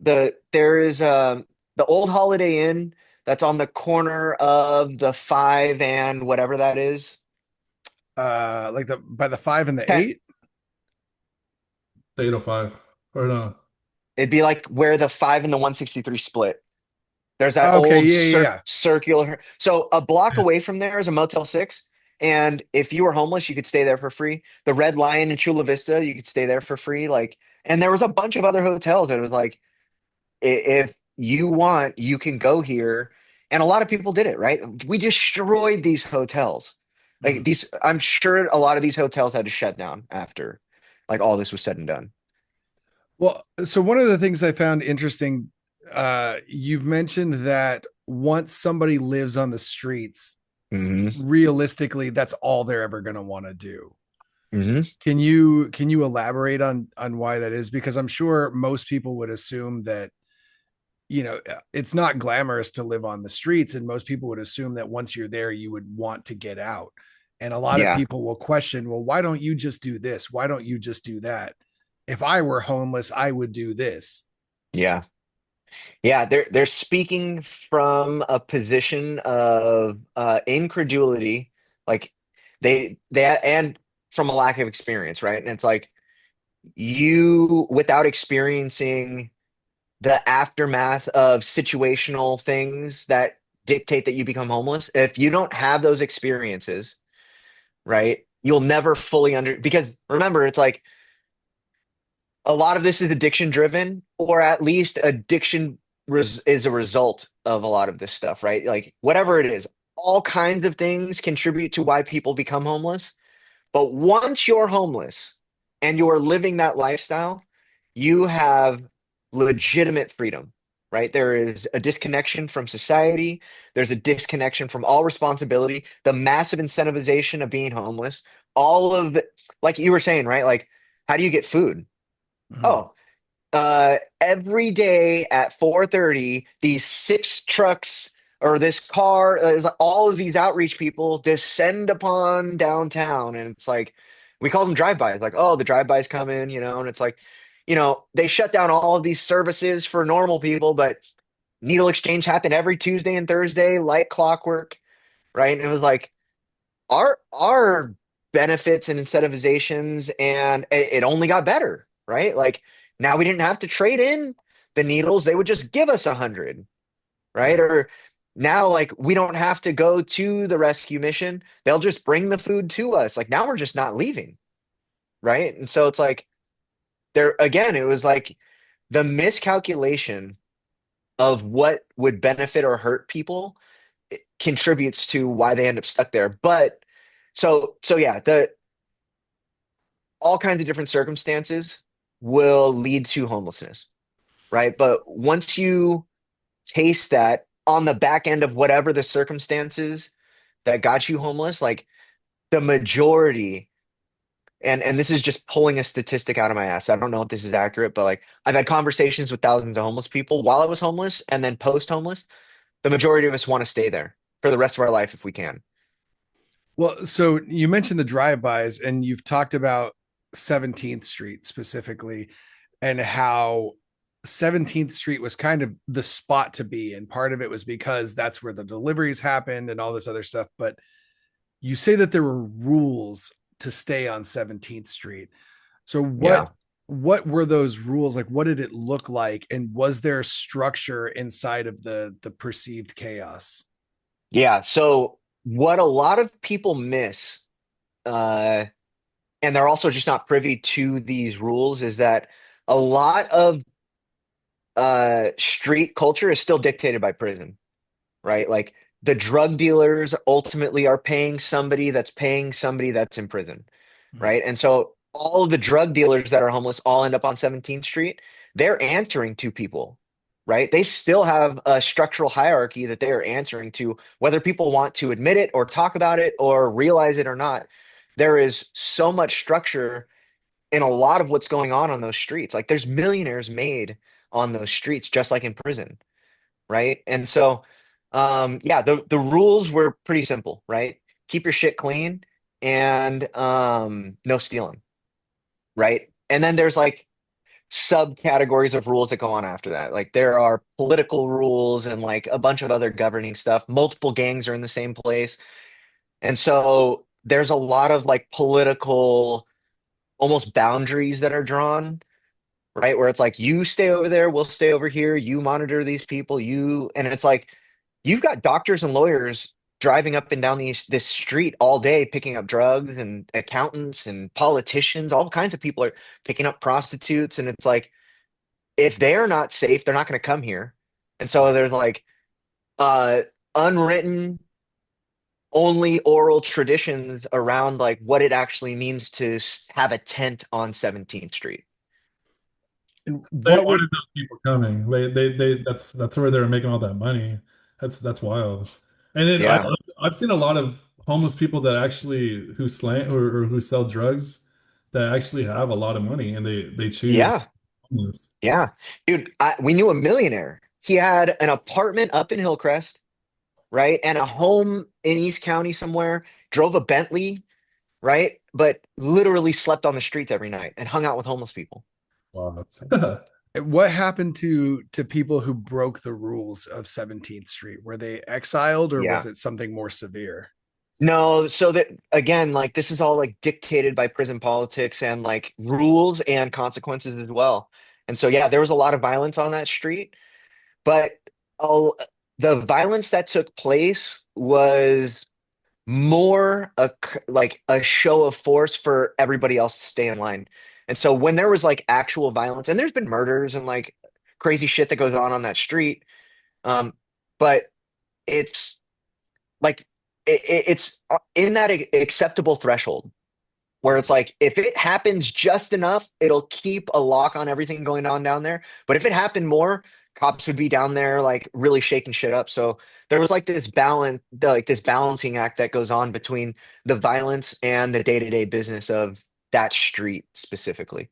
there is the old Holiday Inn that's on the corner of the 5 and whatever that is. Like the by the 5 and the Ten, 8. the 805 or no. it'd be like where the 5 and the 163 split. There's that Okay, old yeah, yeah, yeah. circular. So a block away from there is a Motel 6. And if you were homeless, you could stay there for free. The Red Lion in Chula Vista, you could stay there for free. Like, and there was a bunch of other hotels that was like, if you want, you can go here. And a lot of people did it, right? We destroyed these hotels. Like Mhm. these, I'm sure a lot of these hotels had to shut down after like all this was said and done. Well, so one of the things I found interesting, you've mentioned that once somebody lives on the streets, Hmm. realistically, that's all they're ever going to want to do. Hmm. Can you elaborate on why that is? Because I'm sure most people would assume that it's not glamorous to live on the streets, and most people would assume that once you're there, you would want to get out. And a lot of Yeah. people will question, well, why don't you just do this? Why don't you just do that? If I were homeless, I would do this. Yeah. Yeah, they're speaking from a position of incredulity, like they and from a lack of experience, right? And it's like you without experiencing the aftermath of situational things that dictate that you become homeless, if you don't have those experiences, right, you'll never fully because remember, it's like a lot of this is addiction driven, or at least addiction is a result of a lot of this stuff, right? Like whatever it is, all kinds of things contribute to why people become homeless. But once you're homeless and you're living that lifestyle, you have legitimate freedom, right? There is a disconnection from society. There's a disconnection from all responsibility, the massive incentivization of being homeless, all of the, like you were saying, right? Like, how do you get food? Mhm. Oh, every day at 4:30, these 6 trucks or this car, all of these outreach people descend upon downtown, and it's like we call them drive-bys. Like, oh, the drive-bys come in, and it's like, they shut down all of these services for normal people, but needle exchange happened every Tuesday and Thursday, like clockwork, right? And it was like our benefits and incentivizations, and it only got better, right? Like now we didn't have to trade in the needles; they would just give us 100, right? Right. Or now, like we don't have to go to the rescue mission; they'll just bring the food to us. Like now we're just not leaving, right? And so it's like there again, it was like the miscalculation of what would benefit or hurt people contributes to why they end up stuck there. But so yeah, the all kinds of different circumstances will lead to homelessness, right? But once you taste that on the back end of whatever the circumstances that got you homeless, like the majority, and this is just pulling a statistic out of my ass. I don't know if this is accurate, but like I've had conversations with thousands of homeless people while I was homeless and then post homeless. The majority of us want to stay there for the rest of our life if we can. Well, so you mentioned the drive-bys and you've talked about 17th Street specifically and how 17th Street was kind of the spot to be. And part of it was because that's where the deliveries happened and all this other stuff. But you say that there were rules to stay on 17th Street. So Yeah. what were those rules? Like what did it look like? And was there structure inside of the perceived chaos? Yeah. So what a lot of people miss, uh, and they're also just not privy to these rules, is that a lot of street culture is still dictated by prison, right? Like the drug dealers ultimately are paying somebody that's in prison, right? And so all of the drug dealers that are homeless all end up on 17th Street. They're answering to people, right? They still have a structural hierarchy that they are answering to, whether people want to admit it or talk about it or realize it or not. There is so much structure in a lot of what's going on those streets. Like there's millionaires made on those streets, just like in prison, right? And so, yeah, the rules were pretty simple, right? Keep your shit clean and no stealing, right? And then there's like subcategories of rules that go on after that. Like there are political rules and like a bunch of other governing stuff. Multiple gangs are in the same place. And so there's a lot of like political almost boundaries that are drawn, right? Where it's like you stay over there, we'll stay over here, you monitor these people, you and it's like you've got doctors and lawyers driving up and down this street all day picking up drugs and accountants and politicians, all kinds of people are picking up prostitutes and it's like if they're not safe, they're not going to come here. And so there's like uh unwritten only oral traditions around like what it actually means to have a tent on 17th Street. And They what would wanted those people coming. That's where they were making all that money. That's wild. And Yeah. I've seen a lot of homeless people that actually who slang or who sell drugs that actually have a lot of money and they choose Yeah. homeless. Yeah. Dude, we knew a millionaire. He had an apartment up in Hillcrest, right? And a home in East County somewhere, drove a Bentley, right? But literally slept on the streets every night and hung out with homeless people. Wow. what happened to people who broke the rules of 17th Street? Were they exiled or was Yeah. it something more severe? No, so that again, like this is all like dictated by prison politics and like rules and consequences as well. And so yeah, there was a lot of violence on that street, but uh, the violence that took place was more like a show of force for everybody else to stay in line. And so when there was like actual violence, and there's been murders and like crazy shit that goes on that street, um, but it's like it's in that acceptable threshold where it's like if it happens just enough, it'll keep a lock on everything going on down there. But if it happened more, cops would be down there like really shaking shit up. So there was like this balance, like this balancing act that goes on between the violence and the day-to-day business of that street specifically.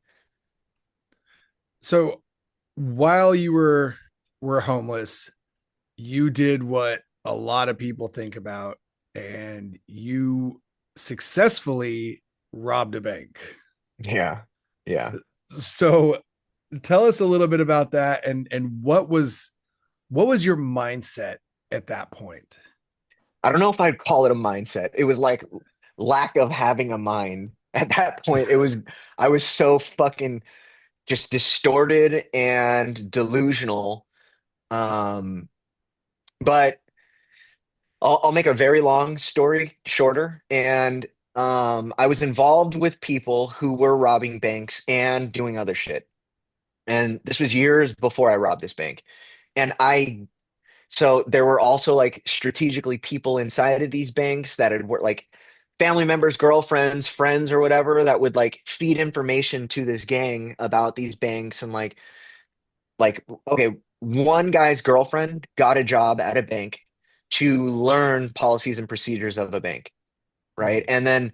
So while you were homeless, you did what a lot of people think about and you successfully robbed a bank. Yeah. Yeah. So tell us a little bit about that and what was your mindset at that point? I don't know if I'd call it a mindset. It was like lack of having a mind. At that point, I was so fucking just distorted and delusional. Um, but I'll make a very long story shorter. And I was involved with people who were robbing banks and doing other shit. And this was years before I robbed this bank. And so there were also like strategically people inside of these banks that had worked like family members, girlfriends, friends, or whatever that would like feed information to this gang about these banks and okay, one guy's girlfriend got a job at a bank to learn policies and procedures of a bank, right? Mhm. And then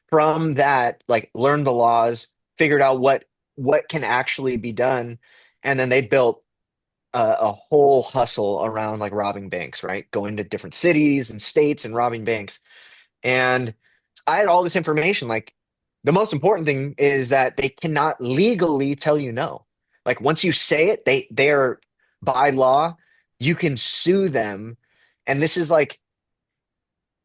from that, like learned the laws, figured out what can actually be done, and then they built a whole hustle around like robbing banks, right? Going to different cities and states and robbing banks. And I had all this information. Like the most important thing is that they cannot legally tell you no. Like once you say it, they're by law, you can sue them. And this is like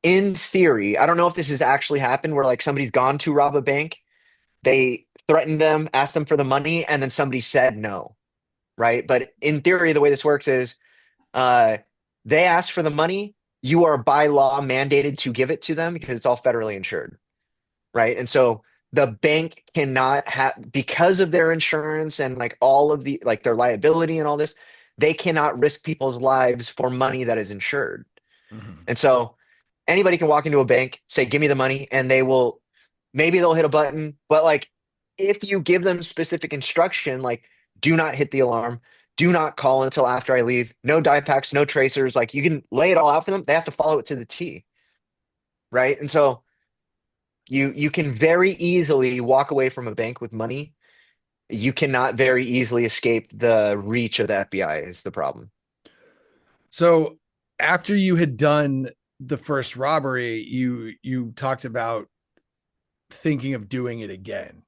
in theory, I don't know if this has actually happened where like somebody's gone to rob a bank, they threatened them, asked them for the money, and then somebody said no, right? But in theory, the way this works is uh, they ask for the money, you are by law mandated to give it to them because it's all federally insured, right? And so the bank cannot have, because of their insurance and like all of the like their liability and all this, they cannot risk people's lives for money that is insured. Mhm. And so anybody can walk into a bank, say, give me the money, and they will, maybe they'll hit a button, but like if you give them specific instruction, like do not hit the alarm, do not call until after I leave, no die packs, no tracers, like you can lay it all out for them. They have to follow it to the T, right? And so you can very easily walk away from a bank with money. You cannot very easily escape the reach of the FBI is the problem. So after you had done the first robbery, you talked about thinking of doing it again.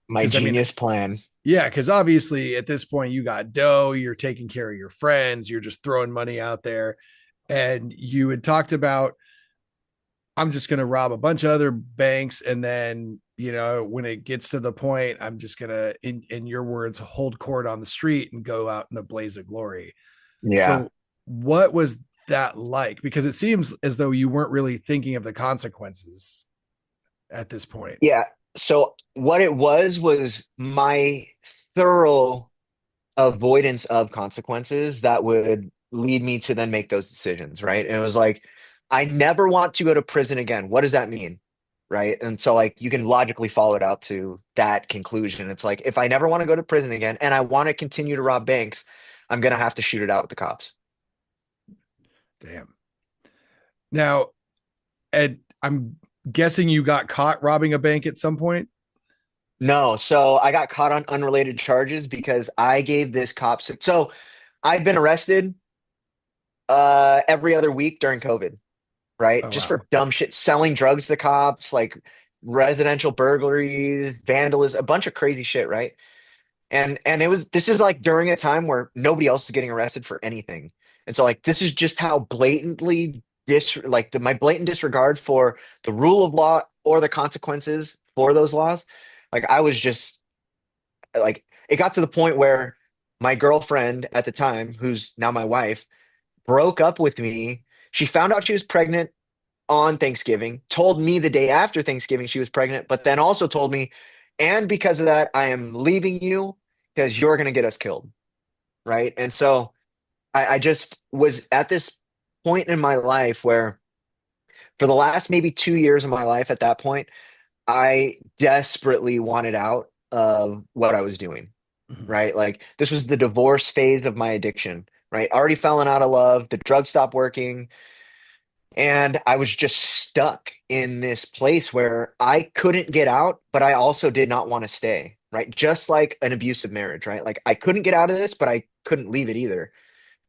My Because I mean, genius plan. yeah, because obviously at this point you got dough, you're taking care of your friends, you're just throwing money out there. And you had talked about, I'm just going to rob a bunch of other banks. And then, when it gets to the point, I'm just going to, in your words, hold court on the street and go out in a blaze of glory. Yeah. So, what was that like? Because it seems as though you weren't really thinking of the consequences at this point. Yeah. So what it was my thorough avoidance of consequences that would lead me to then make those decisions, right? And it was like, I never want to go to prison again. What does that mean? Right. And so like you can logically follow it out to that conclusion. It's like if I never want to go to prison again and I want to continue to rob banks, I'm gonna have to shoot it out with the cops. Damn. Now, Ed, I'm guessing you got caught robbing a bank at some point. No, so I got caught on unrelated charges because I gave this cop so I've been arrested every other week during COVID, right? Oh Just wow. for dumb shit, selling drugs to cops, like residential burglaries, vandalism, a bunch of crazy shit, right? And this is like during a time where nobody else is getting arrested for anything. And so like this is just how blatantly my blatant disregard for the rule of law or the consequences for those laws. Like I was just like it got to the point where my girlfriend at the time, who's now my wife, broke up with me. She found out she was pregnant on Thanksgiving, told me the day after Thanksgiving she was pregnant, but then also told me, and because of that, I am leaving you because you're going to get us killed. Right. And so I just was at this point in my life where for the last maybe 2 years of my life at that point, I desperately wanted out of what I was doing. Mhm. Right. Like this was the divorce phase of my addiction. Right. Already fallen out of love. The drug stopped working. And I was just stuck in this place where I couldn't get out, but I also did not want to stay, right? Just like an abusive marriage, right? Like I couldn't get out of this, but I couldn't leave it either.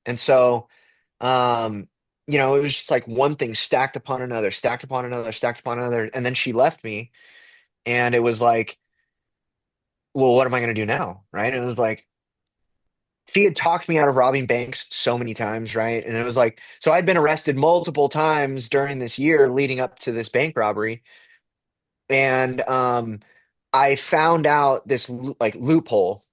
And so, um, it was just like one thing stacked upon another, stacked upon another, stacked upon another. And then she left me, and it was like, well, what am I going to do now? Right. And it was like, she had talked me out of robbing banks so many times, right? And it was like, so I'd been arrested multiple times during this year leading up to this bank robbery. And I found out this like loophole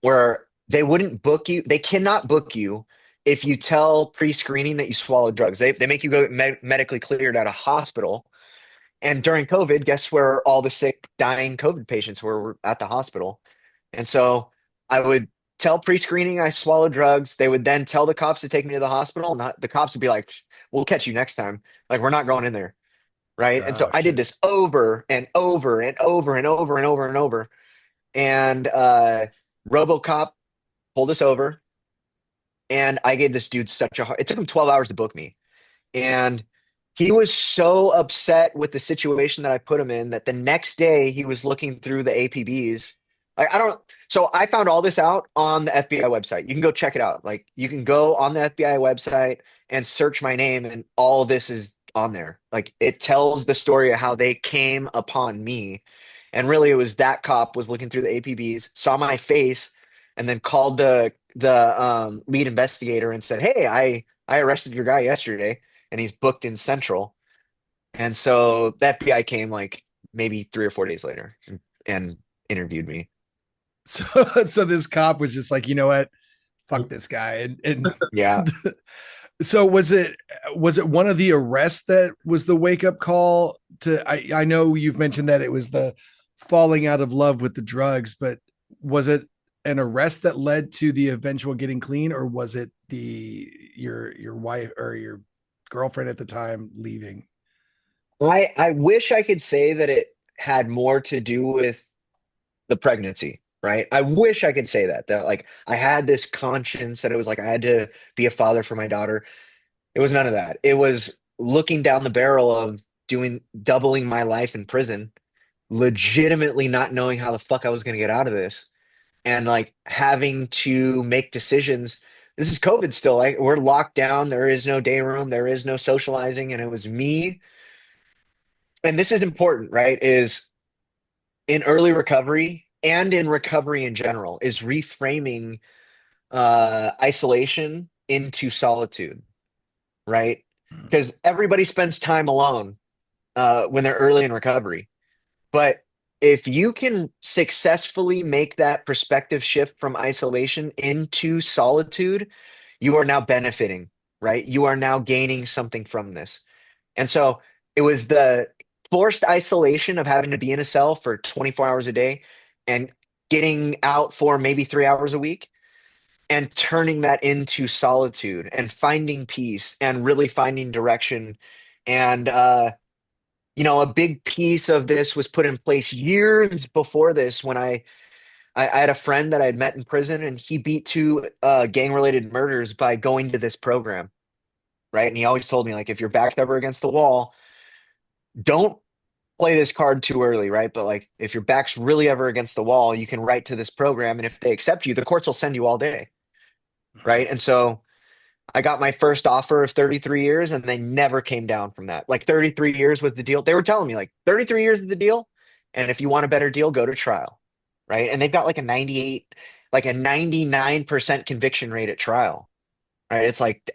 where they wouldn't book you. They cannot book you if you tell pre-screening that you swallowed drugs. They make you go medically cleared at a hospital. And during COVID, guess where all the sick, dying COVID patients were at the hospital. And so I would tell pre-screening I swallowed drugs. They would then tell the cops to take me to the hospital. Not the cops would be like, "We'll catch you next time. Like we're not going in there." Right. And so Oh I did shit. this over and over and over and over and over and over. And RoboCop pulled us over, and I gave this dude such a hard. It took him 12 hours to book me, and he was so upset with the situation that I put him in that the next day he was looking through the APBs. I don't. So I found all this out on the FBI website. You can go check it out. Like you can go on the FBI website and search my name, and all this is on there. Like it tells the story of how they came upon me, and really it was that cop was looking through the APBs, saw my face, and then called the lead investigator and said, "Hey, I arrested your guy yesterday, and he's booked in Central." And so the FBI came like maybe 3 or 4 days later and interviewed me. So so this cop was just like, you know what? Fuck this guy. And Yeah. so was it one of the arrests that was the wake up call to I know you've mentioned that it was the falling out of love with the drugs, but was it an arrest that led to the eventual getting clean, or was it the your wife or your girlfriend at the time leaving? I wish I could say that it had more to do with the pregnancy, right? I wish I could say that like I had this conscience that it was like I had to be a father for my daughter. It was none of that. It was looking down the barrel of doing doubling my life in prison, legitimately not knowing how the fuck I was going to get out of this, and like having to make decisions. This is COVID still. Like we're locked down. There is no day room. There is no socializing. And it was me. And this is important, right? Is in early recovery and in recovery in general, is reframing isolation into solitude, right? Because everybody spends time alone when they're early in recovery. But if you can successfully make that perspective shift from isolation into solitude, you are now benefiting, right? You are now gaining something from this. And so it was the forced isolation of having to be in a cell for 24 hours a day and getting out for maybe 3 hours a week and turning that into solitude and finding peace and really finding direction. And a big piece of this was put in place years before this when I had a friend that I had met in prison, and he beat two gang-related murders by going to this program, right? And he always told me, like, if your back's ever against the wall, don't play this card too early, right? But like, if your back's really ever against the wall, you can write to this program, and if they accept you, the courts will send you all day, right? And so I got my first offer of 33 years, and they never came down from that. Like 33 years was the deal. They were telling me like 33 years is the deal. And if you want a better deal, go to trial. Right. And they've got like a 98, like a 99% conviction rate at trial. Right. It's like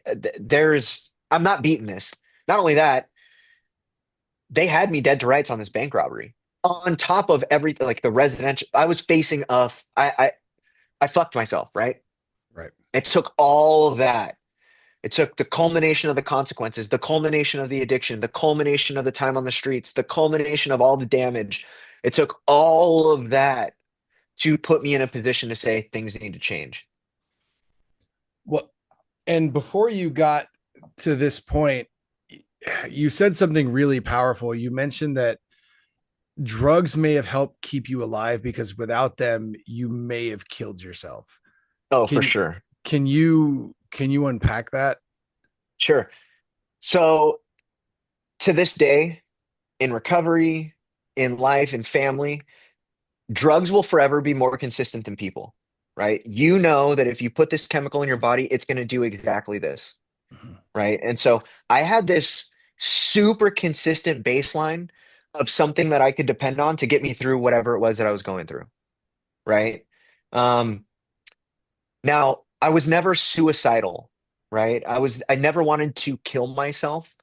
I'm not beating this. Not only that, they had me dead to rights on this bank robbery. On top of everything, like the residential, I was facing I fucked myself, right? Right. It took all of that. It took the culmination of the consequences, the culmination of the addiction, the culmination of the time on the streets, the culmination of all the damage. It took all of that to put me in a position to say things need to change. Well, and before you got to this point, you said something really powerful. You mentioned that drugs may have helped keep you alive because without them, you may have killed yourself. Oh, for Can sure. can you unpack that? Sure. So to this day, in recovery, in life, in family, drugs will forever be more consistent than people, right? You know that if you put this chemical in your body, it's going to do exactly this, Mhm. right? And so I had this super consistent baseline of something that I could depend on to get me through whatever it was that I was going through, right? Um, Now, I was never suicidal, right? I never wanted to kill myself,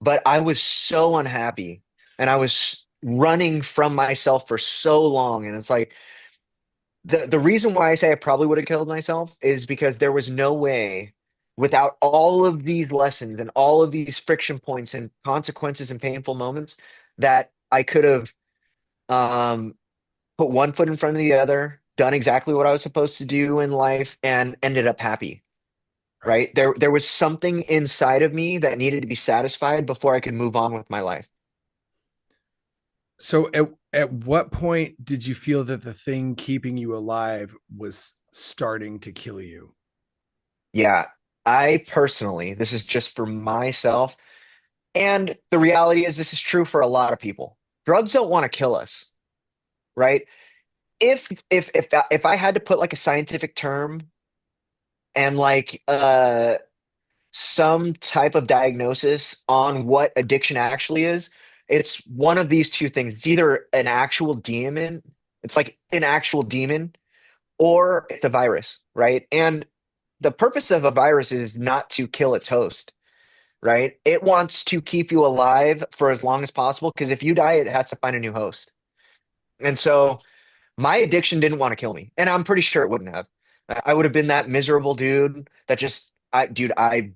but I was so unhappy, and I was running from myself for so long. And it's like the reason why I say I probably would have killed myself is because there was no way without all of these lessons and all of these friction points and consequences and painful moments that I could have um, put one foot in front of the other, done exactly what I was supposed to do in life, and ended up happy. Right. Right. There was something inside of me that needed to be satisfied before I could move on with my life. So at what point did you feel that the thing keeping you alive was starting to kill you? Yeah. I personally, this is just for myself. And the reality is, this is true for a lot of people. Drugs don't want to kill us, right? If I had to put like a scientific term and like some type of diagnosis on what addiction actually is, it's one of these two things. It's either an actual demon, it's like an actual demon, or it's a virus, right? And the purpose of a virus is not to kill its host, right? It wants to keep you alive for as long as possible because if you die, it has to find a new host. And so my addiction didn't want to kill me, and I'm pretty sure it wouldn't have. I would have been that miserable dude that just, I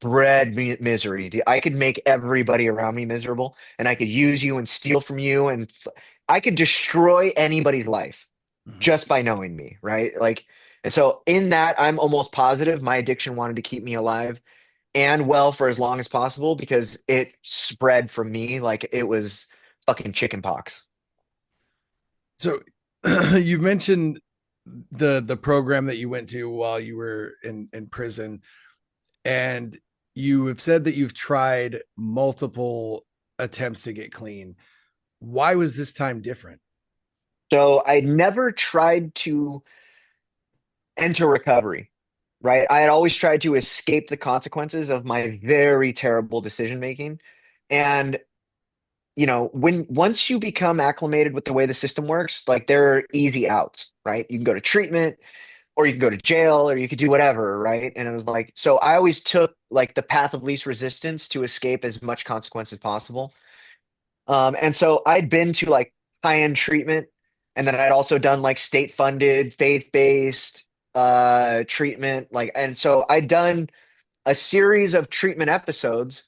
bred me misery. I could make everybody around me miserable, and I could use you and steal from you, and I could destroy anybody's life Mhm. just by knowing me, right? Like, and so in that, I'm almost positive my addiction wanted to keep me alive and well for as long as possible because it spread from me like it was fucking chicken pox. So you mentioned the program that you went to while you were in prison, and you have said that you've tried multiple attempts to get clean. Why was this time different? So I never tried to enter recovery, right? I had always tried to escape the consequences of my very terrible decision making. And when once you become acclimated with the way the system works, like there are easy outs, right? You can go to treatment or you can go to jail or you could do whatever, right? And it was like, so I always took like the path of least resistance to escape as much consequence as possible. And so I'd been to like high-end treatment, and then I'd also done like state-funded, faith-based treatment. Like, and so I'd done a series of treatment episodes,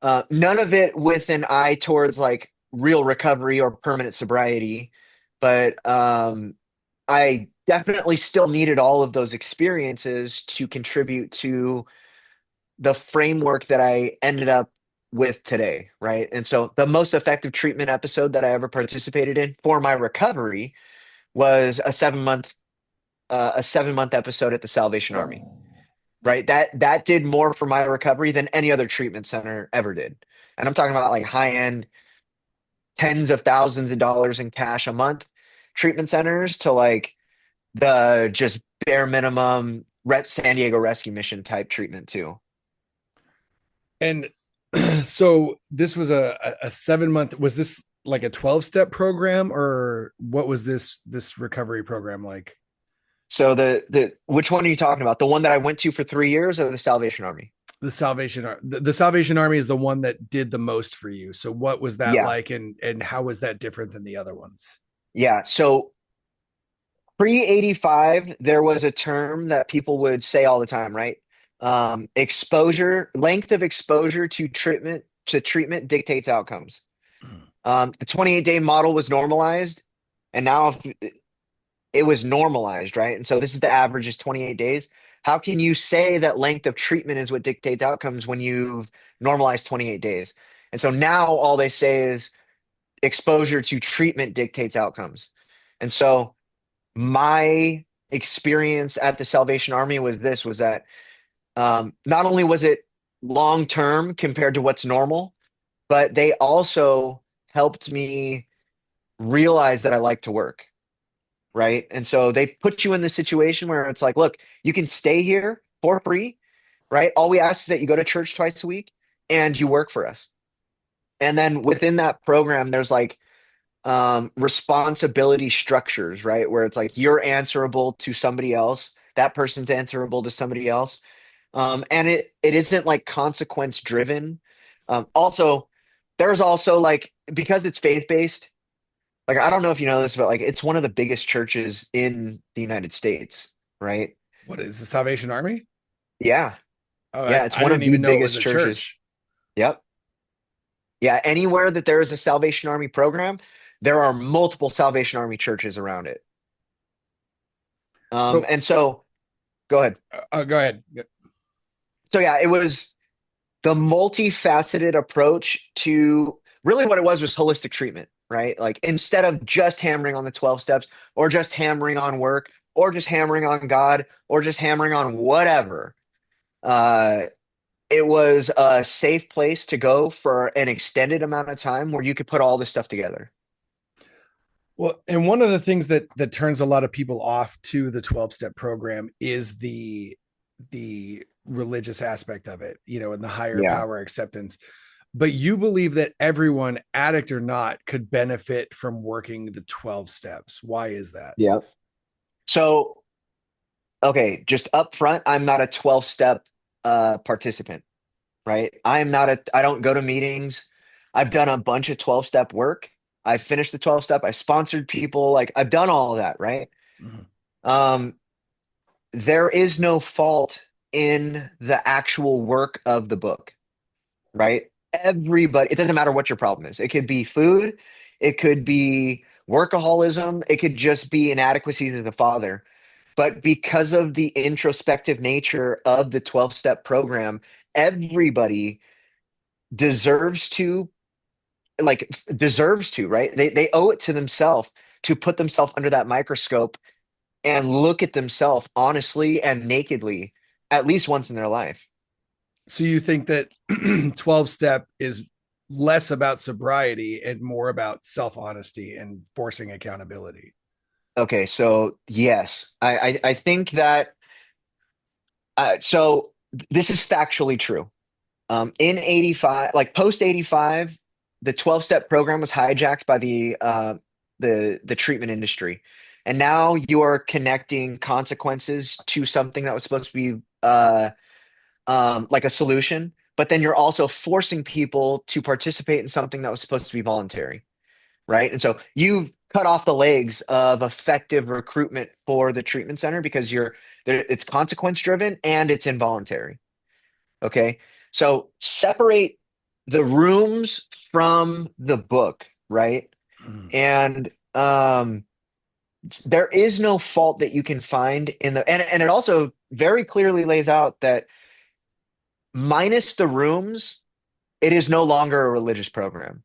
none of it with an eye towards like real recovery or permanent sobriety, but I definitely still needed all of those experiences to contribute to the framework that I ended up with today, right? And so the most effective treatment episode that I ever participated in for my recovery was a 7 month episode at the Salvation Army, right? That did more for my recovery than any other treatment center ever did. And I'm talking about like high end, tens of thousands of dollars in cash a month treatment centers to like the just bare minimum San Diego rescue mission type treatment too. And so this was a 7 month. Was this like a 12-step program, or what was this recovery program like? So the which one are you talking about? The one that I went to for 3 years or the Salvation Army? The Salvation Army is the one that did the most for you. So what was that Yeah. like, and how was that different than the other ones? Yeah. So pre 85, there was a term that people would say all the time, right? Exposure, length of exposure to treatment dictates outcomes. The 28-day model was normalized, and now if it was normalized, right? And so this is the average is 28 days. How can you say that length of treatment is what dictates outcomes when you've normalized 28 days? And so now all they say is exposure to treatment dictates outcomes. And so my experience at the Salvation Army was that not only was it long term compared to what's normal, but they also helped me realize that I like to work, right? And so they put you in this situation where it's like, look, you can stay here for free, right? All we ask is that you go to church twice a week and you work for us. And then within that program, there's like responsibility structures, right? Where it's like you're answerable to somebody else, that person's answerable to somebody else. And it isn't like consequence driven. Also, there's also like, because it's faith-based, like I don't know if you know this, but like it's one of the biggest churches in the United States, right? What is the Salvation Army? Yeah. Oh, Yeah, it's I one didn't of the even know it was biggest a churches. church. Yep. Yeah, anywhere that there is a Salvation Army program, there are multiple Salvation Army churches around it. So And so go ahead. go ahead. So yeah, it was the multifaceted approach to really what it was holistic treatment, right? Like instead of just hammering on the 12 steps or just hammering on work or just hammering on God or just hammering on whatever, uh, it was a safe place to go for an extended amount of time where you could put all this stuff together. Well, and one of the things that turns a lot of people off to the 12-step program is the religious aspect of it, and the higher Yeah. power acceptance. But you believe that everyone, addict or not, could benefit from working the 12 steps. Why is that? Yeah. So, okay, just up front, I'm not a 12 step participant, right? I don't go to meetings. I've done a bunch of 12 step work. I finished the 12 step. I sponsored people. Like I've done all of that, right? Mhm. Um, there is no fault in the actual work of the book, right? Everybody, it doesn't matter what your problem is. It could be food, it could be workaholism, it could just be inadequacies as a father. But because of the introspective nature of the 12 step program, everybody deserves to deserves to, right? They owe it to themselves to put themselves under that microscope and look at themselves honestly and nakedly at least once in their life. So you think that 12 step is less about sobriety and more about self honesty and forcing accountability? Okay, so yes, I think that so this is factually true. In 85, like post 85, the 12 step program was hijacked by the treatment industry. And now you are connecting consequences to something that was supposed to be like a solution, but then you're also forcing people to participate in something that was supposed to be voluntary, right? And so you've cut off the legs of effective recruitment for the treatment center because you're there, it's consequence driven and it's involuntary. Okay. So separate the rooms from the book, right? Mhm. And there is no fault that you can find in and it also very clearly lays out that minus the rooms, it is no longer a religious program,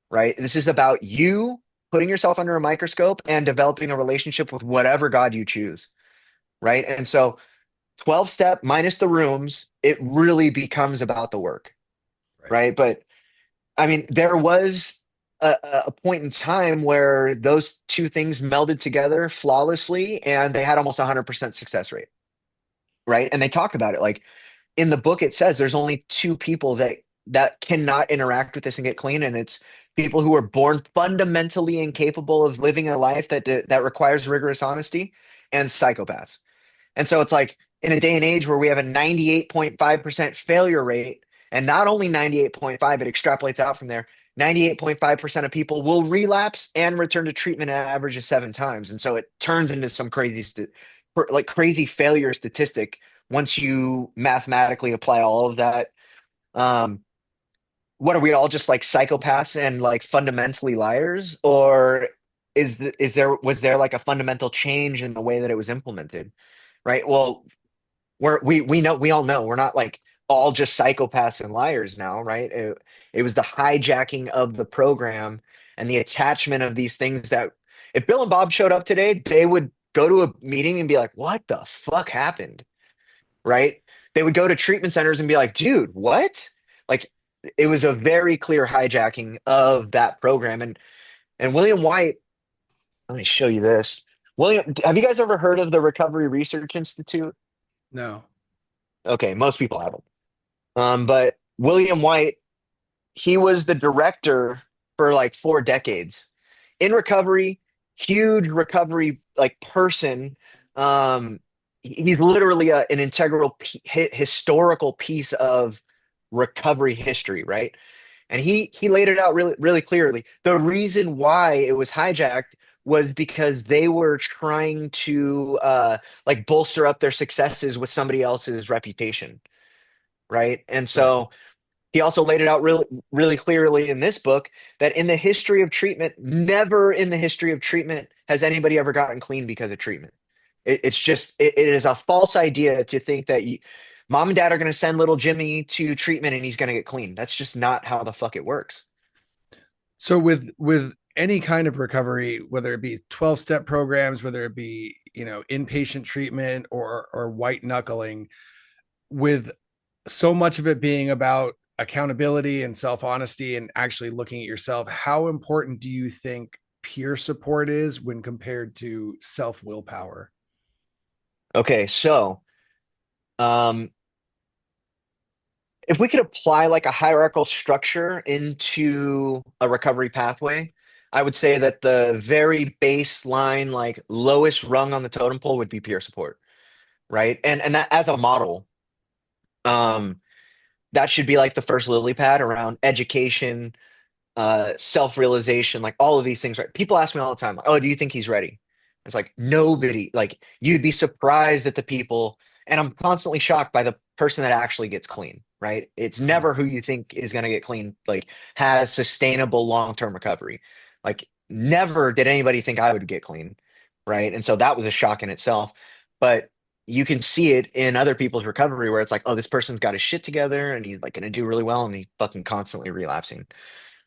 right? This is about you putting yourself under a microscope and developing a relationship with whatever God you choose, right? And so 12 step minus the rooms, it really becomes about the work, Right. right? But I mean, there was a point in time where those two things melded together flawlessly and they had almost 100% success rate, right? And they talk about it like in the book it says there's only two people that cannot interact with this and get clean, and it's people who are born fundamentally incapable of living a life that requires rigorous honesty, and psychopaths. And so it's like in a day and age where we have a 98.5% failure rate, and not only 98.5, it extrapolates out from there. 98.5% of people will relapse and return to treatment at an average of 7 times. And so it turns into some like crazy failure statistic once you mathematically apply all of that. Um, what are we all just like psychopaths and like fundamentally liars? Or is there was there like a fundamental change in the way that it was implemented? Right. Well, we know we all know we're not like all just psychopaths and liars now, right? It was the hijacking of the program and the attachment of these things that if Bill and Bob showed up today, they would go to a meeting and be like, "What the fuck happened?" Right? They would go to treatment centers and be like, "Dude, what?" Like it was a very clear hijacking of that program. And William White, let me show you this. William, have you guys ever heard of the Recovery Research Institute? No. Okay, most people haven't. But William White, he was the director for like 4 decades in recovery, huge recovery like person. Um, he's literally an integral historical piece of recovery history, right? And he laid it out really clearly. The reason why it was hijacked was because they were trying to like bolster up their successes with somebody else's reputation, right? And Right. so he also laid it out really clearly in this book that in the history of treatment, never in the history of treatment has anybody ever gotten clean because of treatment. It is a false idea to think that mom and dad are going to send little Jimmy to treatment and he's going to get clean. That's just not how the fuck it works. So with any kind of recovery, whether it be 12-step programs, whether it be, inpatient treatment or white knuckling, with so much of it being about accountability and self-honesty and actually looking at yourself, how important do you think peer support is when compared to self-willpower? Okay, so um, if we could apply like a hierarchical structure into a recovery pathway, I would say that the very baseline, like lowest rung on the totem pole would be peer support, right? And that as a model, um, that should be like the first lily pad around education, self-realization, like all of these things, right? People ask me all the time, like, oh, do you think he's ready? It's like nobody, like you'd be surprised at the people, and I'm constantly shocked by the person that actually gets clean, right? It's never who you think is going to get clean, like has sustainable long-term recovery. Like never did anybody think I would get clean, right? And so that was a shock in itself. But you can see it in other people's recovery where it's like, oh, this person's got his shit together and he's like going to do really well and he's fucking constantly relapsing,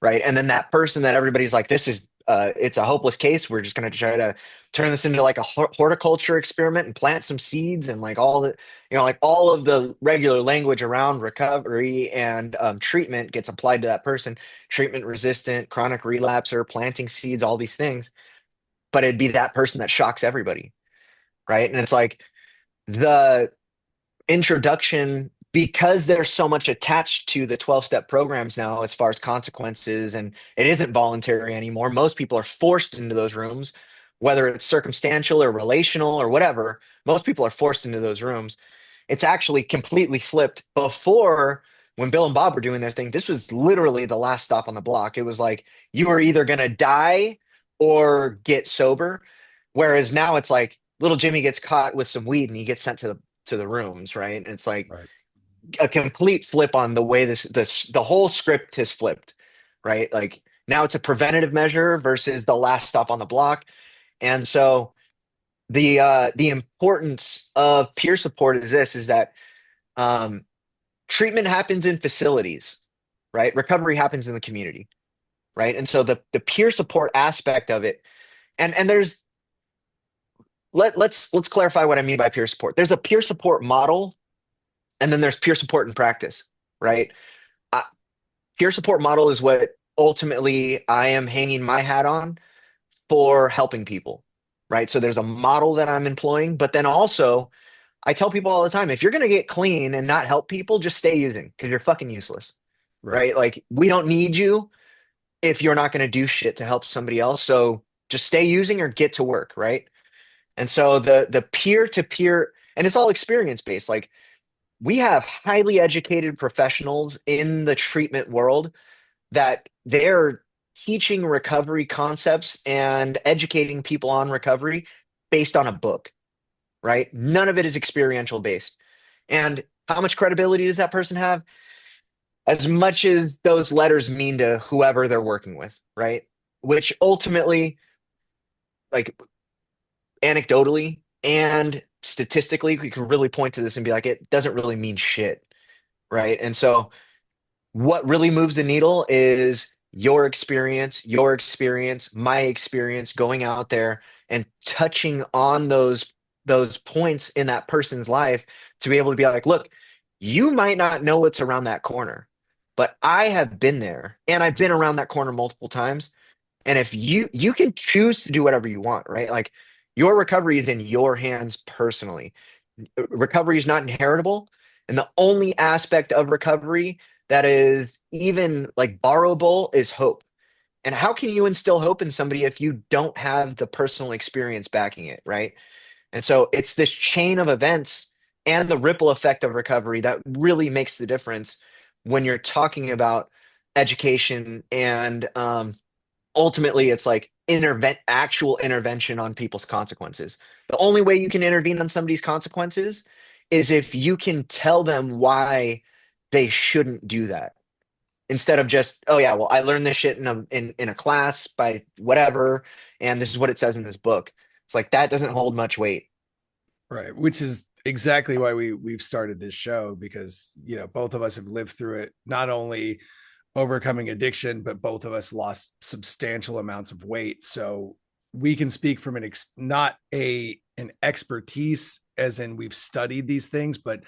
right? And then that person that everybody's like, this is it's a hopeless case. We're just going to try to turn this into like a horticulture experiment and plant some seeds and like all the, like all of the regular language around recovery and treatment gets applied to that person. Treatment resistant, chronic relapser, planting seeds, all these things. But it'd be that person that shocks everybody, right? And it's like the introduction, because there's so much attached to the 12-step programs now as far as consequences, and it isn't voluntary anymore. Most people are forced into those rooms, whether it's circumstantial or relational or whatever. Most people are forced into those rooms. It's actually completely flipped. Before, when Bill and Bob were doing their thing, this was literally the last stop on the block. It was like you were either going to die or get sober. Whereas now it's like little Jimmy gets caught with some weed and he gets sent to the rooms, right? And it's like Right. a complete flip on the way the whole script has flipped, right? Like now it's a preventative measure versus the last stop on the block. And so the importance of peer support is that um, treatment happens in facilities, right? Recovery happens in the community, right? And so the peer support aspect of it, and there's let's clarify what I mean by peer support. There's a peer support model, and then there's peer support in practice, right? Uh, Peer support model is what ultimately I am hanging my hat on for helping people, right? So there's a model that I'm employing, but then also I tell people all the time, if you're going to get clean and not help people, just stay using because you're fucking useless, Right. right? Like we don't need you if you're not going to do shit to help somebody else. So just stay using or get to work, right? And so the peer to peer, and it's all experience based. Like we have highly educated professionals in the treatment world that they're teaching recovery concepts and educating people on recovery based on a book, right? None of it is experiential based. And how much credibility does that person have? As much as those letters mean to whoever they're working with, right? Which ultimately, like anecdotally and statistically, we can really point to this and be like, it doesn't really mean shit, right? And so what really moves the needle is your experience, my experience going out there and touching on those points in that person's life to be able to be like, look, you might not know what's around that corner, but I have been there and I've been around that corner multiple times. And if you can choose to do whatever you want, right? Like your recovery is in your hands personally. Recovery is not inheritable, and the only aspect of recovery that is even like borrowable is hope. And how can you instill hope in somebody if you don't have the personal experience backing it, right? And so it's this chain of events and the ripple effect of recovery that really makes the difference when you're talking about education, and ultimately it's like actual intervention on people's consequences. The only way you can intervene on somebody's consequences is if you can tell them why they shouldn't do that, instead of just, oh yeah, well, I learned this shit in a class by whatever, and this is what it says in this book. It's like that doesn't hold much weight. Right, which is exactly why we've started this show, because both of us have lived through it, not only overcoming addiction, but both of us lost substantial amounts of weight. So we can speak from not an expertise as in we've studied these things, but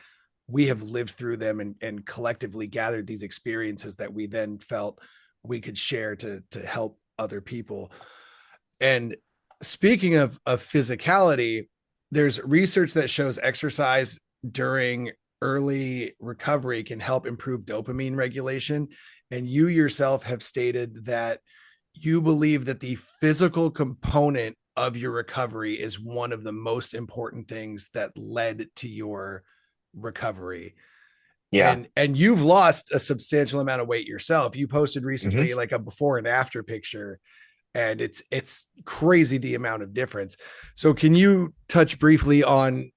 we have lived through them and collectively gathered these experiences that we then felt we could share to help other people. And speaking of physicality, there's research that shows exercise during early recovery can help improve dopamine regulation. And you yourself have stated that you believe that the physical component of your recovery is one of the most important things that led to your recovery. Yeah. And you've lost a substantial amount of weight yourself. You posted Hmm. recently like a before and after picture, and it's crazy the amount of difference. So can you touch briefly on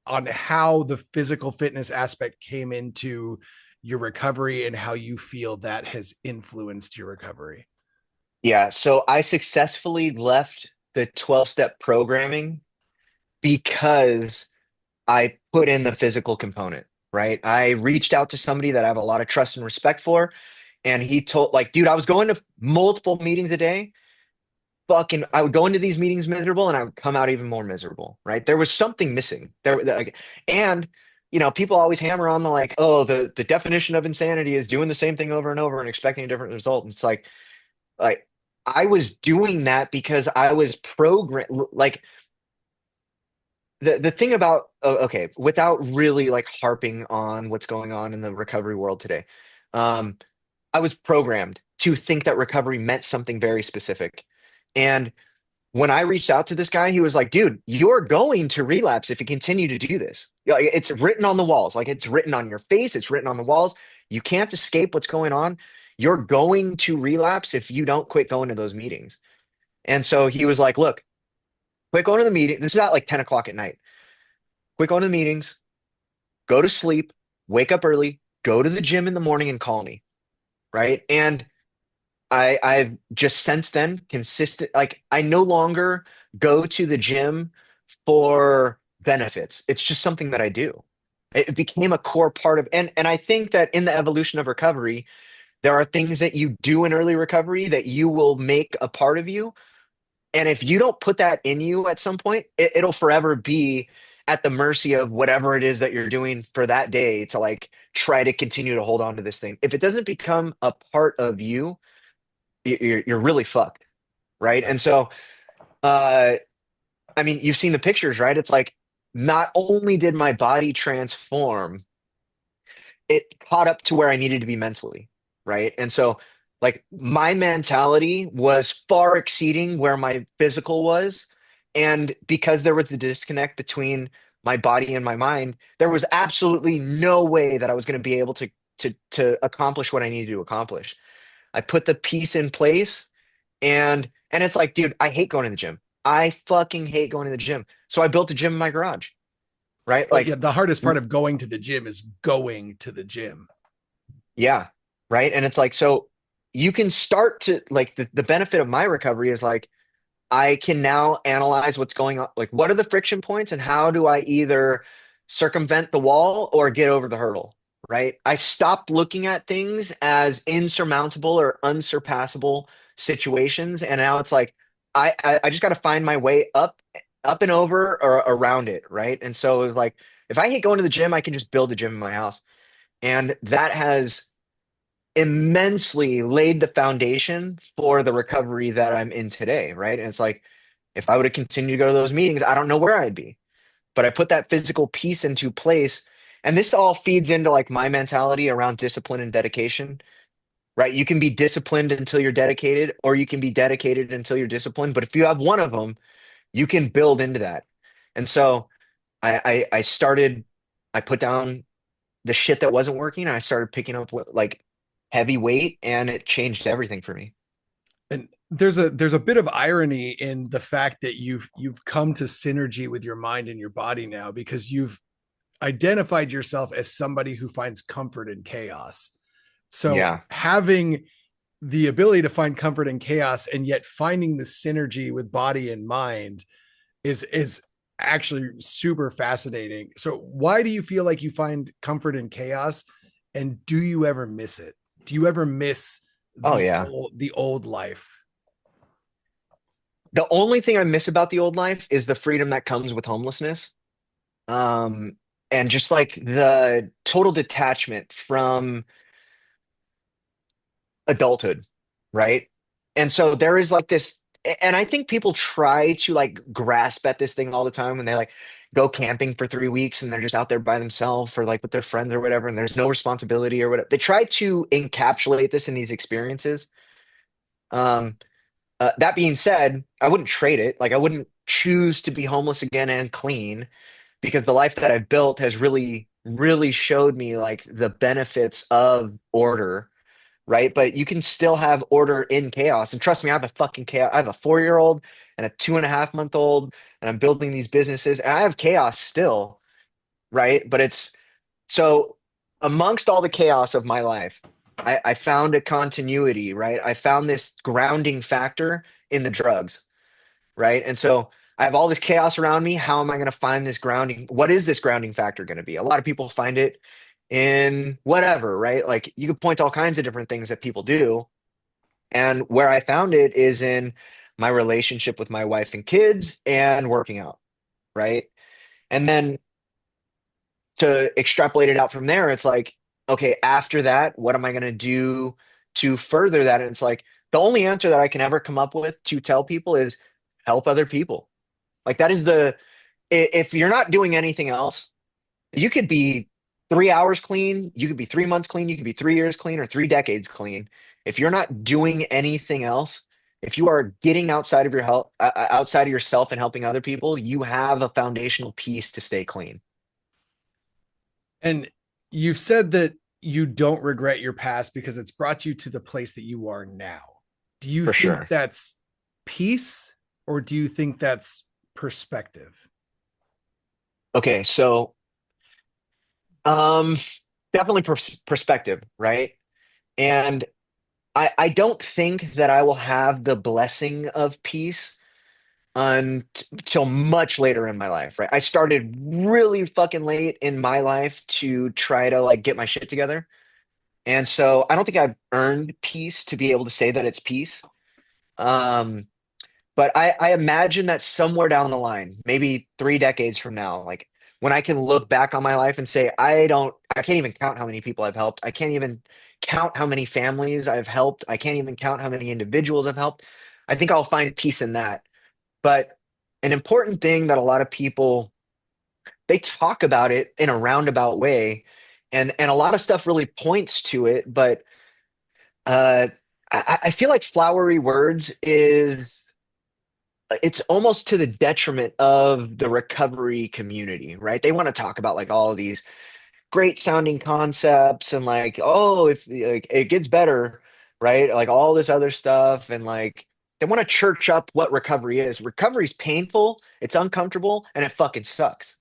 how the physical fitness aspect came into your recovery and how you feel that has influenced your recovery? Yeah. So I successfully left the 12-step programming because I put in the physical component, right? I reached out to somebody that I have a lot of trust and respect for. And he told, like, dude, I was going to multiple meetings a day. Fucking, I would go into these meetings miserable and I would come out even more miserable, right? There was something missing there. Like, and, people always hammer on the like, oh, the definition of insanity is doing the same thing over and over and expecting a different result. And it's like, I was doing that because I was programmed. Like, the thing about, oh, okay, without really like harping on what's going on in the recovery world today, um I was programmed to think that recovery meant something very specific. And when I reached out to this guy, he was like, dude, you're going to relapse if you continue to do this. Yeah, it's written on the walls, like it's written on your face, it's written on the walls. You can't escape what's going on. You're going to relapse if you don't quit going to those meetings. And so he was like, look, quit going to the meeting. This is at like 10 o'clock at night. Quit going to the meetings, go to sleep, wake up early, go to the gym in the morning and call me. Right. And I've just since then consistent, like I no longer go to the gym for benefits. It's just something that I do. It became a core part of, and I think that in the evolution of recovery, there are things that you do in early recovery that you will make a part of you. And if you don't put that in you at some point, it'll forever be at the mercy of whatever it is that you're doing for that day to like try to continue to hold on to this thing. If it doesn't become a part of you, you're really fucked, right? And so, uh, I mean, you've seen the pictures, right? It's like not only did my body transform, it caught up to where I needed to be mentally, right? And so, like, my mentality was far exceeding where my physical was. And because there was a disconnect between my body and my mind, there was absolutely no way that I was going to be able to accomplish what I needed to accomplish. I put the piece in place, and it's like, dude, I hate going to the gym. I fucking hate going to the gym. So I built a gym in my garage, right? Oh yeah, Like, the hardest part of going to the gym is going to the gym. yeah, right. And it's like, so you can start to like the benefit of my recovery is like I can now analyze what's going on. Like, what are the friction points and how do I either circumvent the wall or get over the hurdle? Right. I stopped looking at things as insurmountable or unsurpassable situations. And now it's like, I just got to find my way up and over or around it. Right. And so it's like, if I hate going to the gym, I can just build a gym in my house. And that has immensely laid the foundation for the recovery that I'm in today, right? And it's like, if I would have continued to go to those meetings, I don't know where I'd be. But I put that physical piece into place. And this all feeds into like my mentality around discipline and dedication, right? You can be disciplined until you're dedicated, or you can be dedicated until you're disciplined. But if you have one of them, you can build into that. And so I started, I put down the shit that wasn't working. And I started picking up like heavy weight, and it changed everything for me. And there's a bit of irony in the fact that you've come to synergy with your mind and your body now, because you've identified yourself as somebody who finds comfort in chaos. So Yeah. having the ability to find comfort in chaos and yet finding the synergy with body and mind is actually super fascinating. So why do you feel like you find comfort in chaos, and do you ever miss it? Do you ever miss Oh yeah. the old life? The only thing I miss about the old life is the freedom that comes with homelessness. Um, and just like the total detachment from adulthood, right? And so there is like this, and I think people try to like grasp at this thing all the time when they like go camping for 3 weeks and they're just out there by themselves or like with their friends or whatever, and there's no responsibility or whatever. They try to encapsulate this in these experiences. Um, that being said, I wouldn't trade it. Like I wouldn't choose to be homeless again and clean, because the life that I've built has really, really showed me like the benefits of order, right? But you can still have order in chaos. And trust me, I have a fucking chaos. I have a 4 year old and a 2.5 month old, and I'm building these businesses, and I have chaos still, right? But it's so amongst all the chaos of my life, I found a continuity, right? I found this grounding factor in the drugs, right? And so I have all this chaos around me. How am I going to find this grounding? What is this grounding factor going to be? A lot of people find it in whatever, right? Like you could point to all kinds of different things that people do. And where I found it is in my relationship with my wife and kids and working out, right? And then to extrapolate it out from there, it's like, okay, after that, what am I going to do to further that? And it's like, the only answer that I can ever come up with to tell people is help other people. Like that is if you're not doing anything else, you could be 3 hours clean, you could be 3 months clean, you could be 3 years clean or 3 decades clean. If you're not doing anything else, if you are getting outside of your health, outside of yourself and helping other people, you have a foundational piece to stay clean. And you've said that you don't regret your past because it's brought you to the place that you are now. Do you For think sure. that's peace, or do you think that's perspective? Okay, so um definitely perspective, right? And I don't think that I will have the blessing of peace until much later in my life, right? I started really fucking late in my life to try to like get my shit together. And so I don't think I've earned peace to be able to say that it's peace. Um, but I imagine that somewhere down the line, maybe 3 decades from now, like when I can look back on my life and say, I can't even count how many people I've helped. I can't even count how many families I've helped. I can't even count how many individuals I've helped. I think I'll find peace in that. But an important thing that a lot of people, they talk about it in a roundabout way, and a lot of stuff really points to it, but uh, I feel like flowery words is it's almost to the detriment of the recovery community, right? They want to talk about like all of these great sounding concepts and like, oh, if like it gets better, right? Like all this other stuff, and like they want to church up what recovery is. Recovery is painful, it's uncomfortable, and it fucking sucks,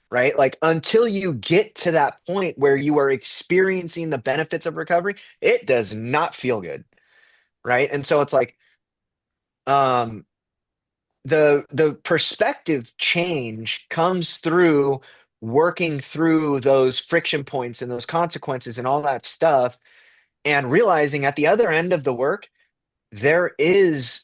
right? Like until you get to that point where you are experiencing the benefits of recovery, it does not feel good, right? And so it's like, um, the perspective change comes through working through those friction points and those consequences and all that stuff, and realizing at the other end of the work there is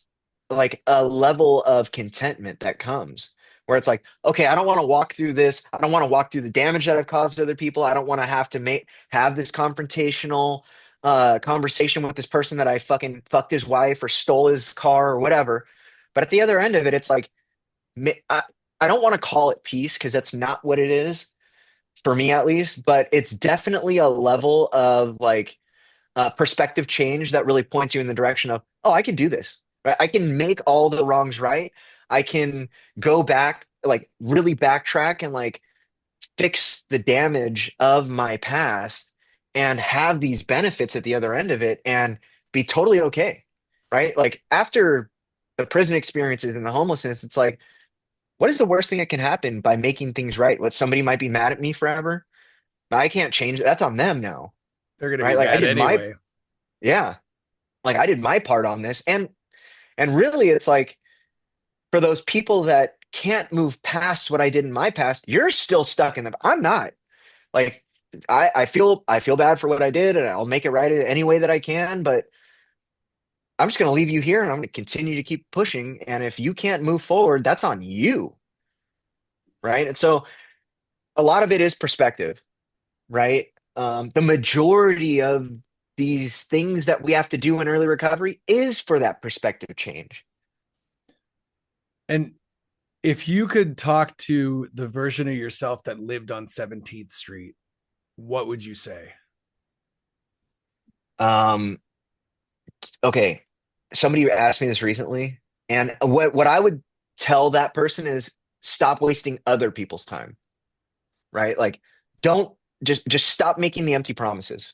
like a level of contentment that comes where it's like, okay, I don't want to walk through this. I don't want to walk through the damage that I've caused to other people. I don't want to have to have this confrontational conversation with this person that I fucking fucked his wife or stole his car or whatever. But at the other end of it, it's like, I, I don't want to call it peace because that's not what it is for me, at least, but it's definitely a level of like perspective change that really points you in the direction of, oh, I can do this, right? I can make all the wrongs right. I can go back, like really backtrack and like fix the damage of my past and have these benefits at the other end of it and be totally okay, right? Like after the prison experiences and the homelessness, it's like, what is the worst thing that can happen by making things right? What, somebody might be mad at me forever. I can't change it. That's on them now, They're going to be right? Like I mad did my, anyway. yeah, like I did my part on this. And really it's like for those people that can't move past what I did in my past, you're still stuck in the, I'm not. Like I feel bad for what I did and I'll make it right any way that I can, but I'm just going to leave you here and I'm going to continue to keep pushing. And if you can't move forward, that's on you, right? And so a lot of it is perspective, right? The majority of these things that we have to do in early recovery is for that perspective change. And if you could talk to the version of yourself that lived on 17th Street, what would you say? Um, okay, somebody asked me this recently, and what I would tell that person is stop wasting other people's time, right? Like, don't just stop making the empty promises.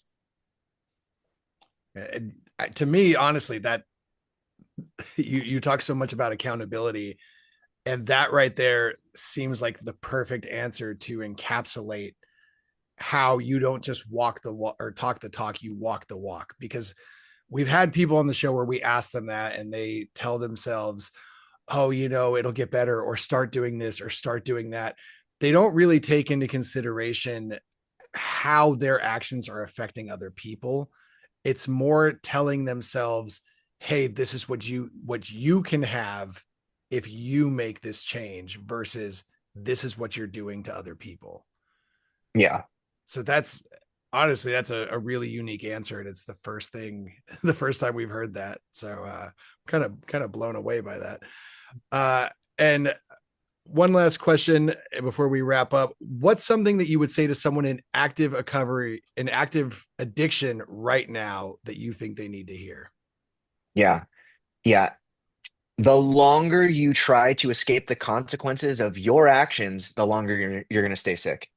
And to me, honestly, that you talk so much about accountability, and that right there seems like the perfect answer to encapsulate how you don't just walk the walk or talk the talk, you walk the walk. Because we've had people on the show where we ask them that and they tell themselves, oh, it'll get better, or start doing this or start doing that. They don't really take into consideration how their actions are affecting other people. It's more telling themselves, hey, this is what you can have if you make this change, versus this is what you're doing to other people. Yeah, So that's honestly, that's a really unique answer. And it's the first thing, the first time we've heard that. So kind of blown away by that. And one last question before we wrap up. What's something that you would say to someone in active recovery, in active addiction right now, that you think they need to hear? yeah, yeah. The longer you try to escape the consequences of your actions, the longer you're going to stay sick.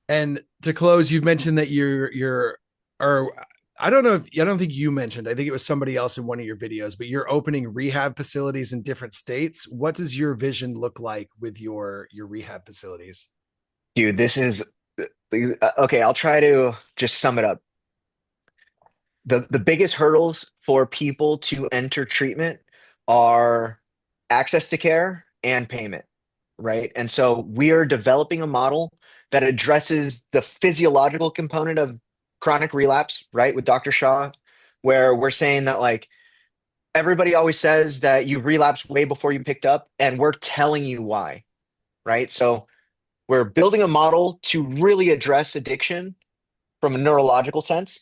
And to close, you've mentioned that or I don't think you mentioned, I think it was somebody else in one of your videos, but you're opening rehab facilities in different states. What does your vision look like with your rehab facilities? Dude, this is okay. I'll try to just sum it up. The biggest hurdles for people to enter treatment are access to care and payment, right? And so we are developing a model that addresses the physiological component of chronic relapse, right? With Dr. Shaw, where we're saying that like everybody always says that you relapse way before you picked up, and we're telling you why, right? So we're building a model to really address addiction from a neurological sense.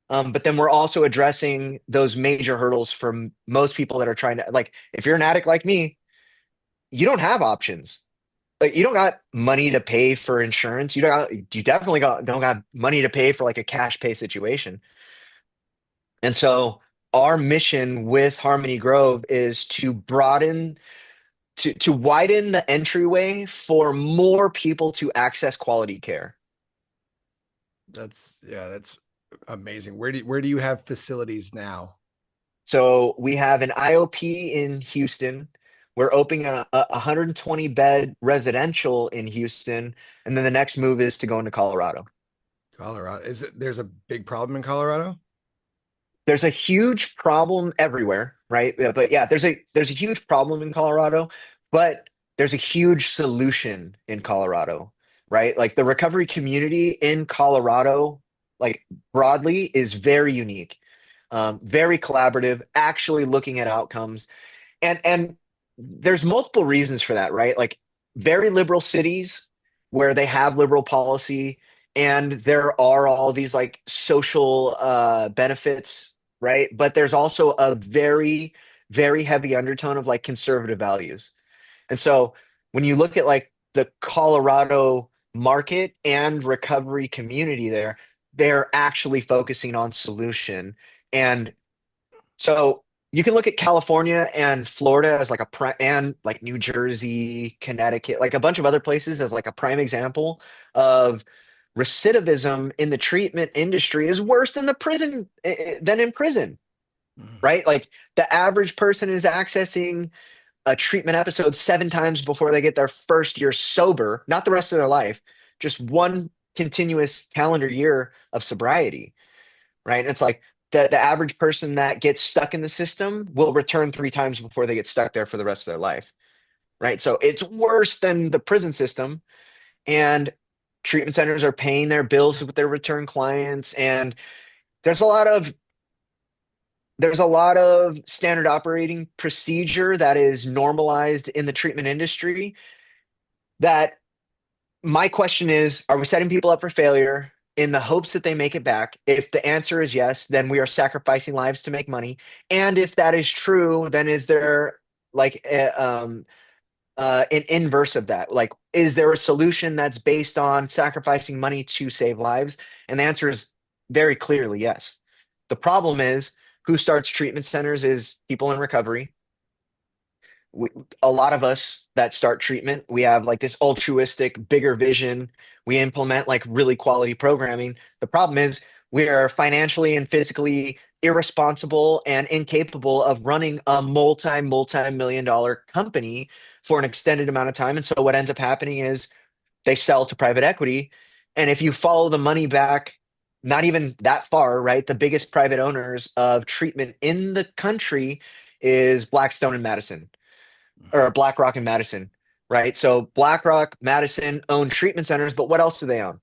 But then we're also addressing those major hurdles for most people that are trying to, like, if you're an addict like me, you don't have options. Like, you don't got money to pay for insurance. You definitely don't got money to pay for like a cash pay situation. And so our mission with Harmony Grove is to to widen the entryway for more people to access quality care. That's amazing. Where do you have facilities now? So we have an IOP in Houston. We're opening a 120 bed residential in Houston, and then the next move is to go into Colorado. Colorado. There's a big problem in Colorado? There's a huge problem everywhere, right? Yeah, but yeah, there's a huge problem in Colorado, but there's a huge solution in Colorado, right? Like the recovery community in Colorado, like broadly, is very unique, very collaborative, actually looking at outcomes. And there's multiple reasons for that, right? Like very liberal cities where they have liberal policy and there are all these like social benefits, right? But there's also a very, very heavy undertone of like conservative values. And so when you look at like the Colorado market and recovery community there, they're actually focusing on solution. And so you can look at California and Florida as like and like New Jersey, Connecticut, like a bunch of other places as like a prime example of recidivism in the treatment industry is worse than than in prison, right? Like the average person is accessing a treatment episode 7 times before they get their first year sober, not the rest of their life, just one continuous calendar year of sobriety, right? And it's like the average person that gets stuck in the system will return 3 times before they get stuck there for the rest of their life, right? So it's worse than the prison system. And treatment centers are paying their bills with their return clients. And there's a lot of standard operating procedure that is normalized in the treatment industry. That my question is, are we setting people up for failure in the hopes that they make it back? If the answer is yes, then we are sacrificing lives to make money. And if that is true, then is there like an inverse of that? Like, is there a solution that's based on sacrificing money to save lives? And the answer is very clearly yes. The problem is, who starts treatment centers is people in recovery. we, a lot of us that start treatment, we have like this altruistic, bigger vision. We implement like really quality programming. The problem is we are financially and physically irresponsible and incapable of running a multi-million dollar company for an extended amount of time. And so what ends up happening is they sell to private equity. And if you follow the money back, not even that far, right? The biggest private owners of treatment in the country is Blackstone and Madison, or BlackRock and Madison, right? So BlackRock, Madison own treatment centers, but what else do they own?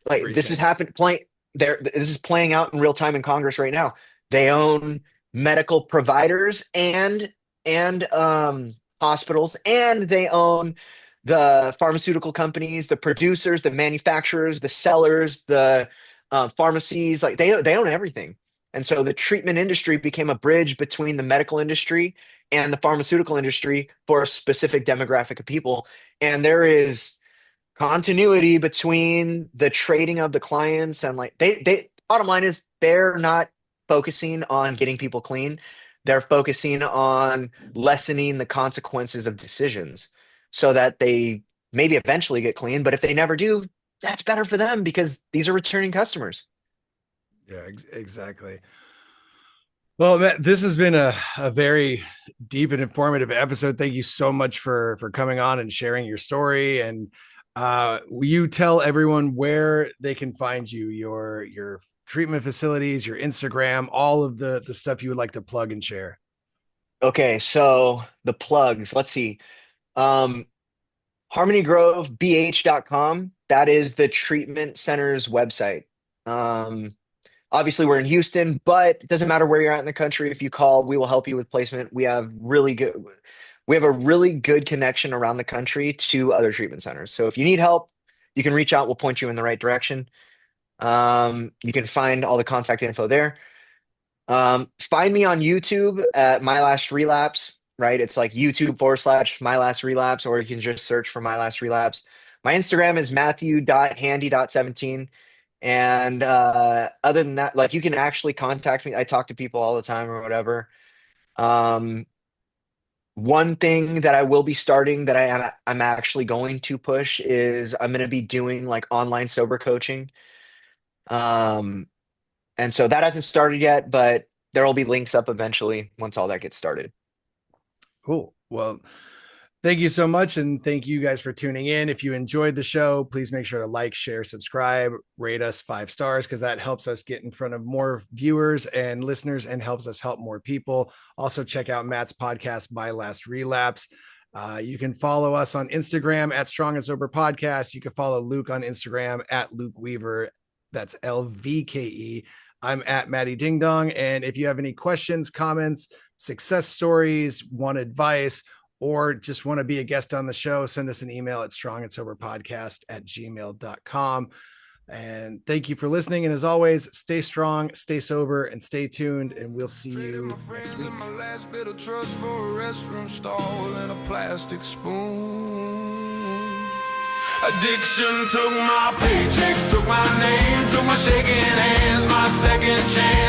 Like this has Everything. happened playing there. This is playing out in real time in Congress right now. They own medical providers and hospitals, and they own the pharmaceutical companies, the producers, the manufacturers, the sellers, the pharmacies. Like they own everything. And so the treatment industry became a bridge between the medical industry and the pharmaceutical industry for a specific demographic of people. And there is continuity between the trading of the clients and like they bottom line is they're not focusing on getting people clean. They're focusing on lessening the consequences of decisions so that they maybe eventually get clean. But if they never do, that's better for them because these are returning customers. Yeah, exactly. Well, Matt, this has been a very deep and informative episode. Thank you so much for coming on and sharing your story. And will you tell everyone where they can find you, your treatment facilities, your Instagram, all of the stuff you would like to plug and share? Okay, so the plugs, let's see. Um, HarmonyGroveBH.com. That is the treatment center's website. Obviously, we're in Houston, but it doesn't matter where you're at in the country. If you call, we will help you with placement. We have a really good connection around the country to other treatment centers. So if you need help, you can reach out. We'll point you in the right direction. You can find all the contact info there. Find me on YouTube at My Last Relapse, right? It's like YouTube/My Last Relapse, or you can just search for My Last Relapse. My Instagram is Matthew.handy.17. And other than that, like you can actually contact me. I talk to people all the time or whatever. Um, One thing that I will be starting that I'm actually going to push is I'm going to be doing like online sober coaching. Um, and so that hasn't started yet, but there will be links up eventually once all that gets started. Cool. Well, thank you so much. And thank you guys for tuning in. If you enjoyed the show, please make sure to like, share, subscribe, rate us 5 stars, because that helps us get in front of more viewers and listeners and helps us help more people. Also, check out Matt's podcast, My Last Relapse. You can follow us on Instagram at Strong and Sober Podcast. You can follow Luke on Instagram at Luke Weaver. That's LVKE. I'm at Maddie Ding Dong. And if you have any questions, comments, success stories, want advice, or just want to be a guest on the show, send us an email at strongandsoberpodcast@gmail.com. And thank you for listening. And as always, stay strong, stay sober, and stay tuned. And we'll see you next week. My last bit of trust for a restroom stall and a plastic spoon. Addiction took my paychecks, took my name, took my shaking hands, my second chance.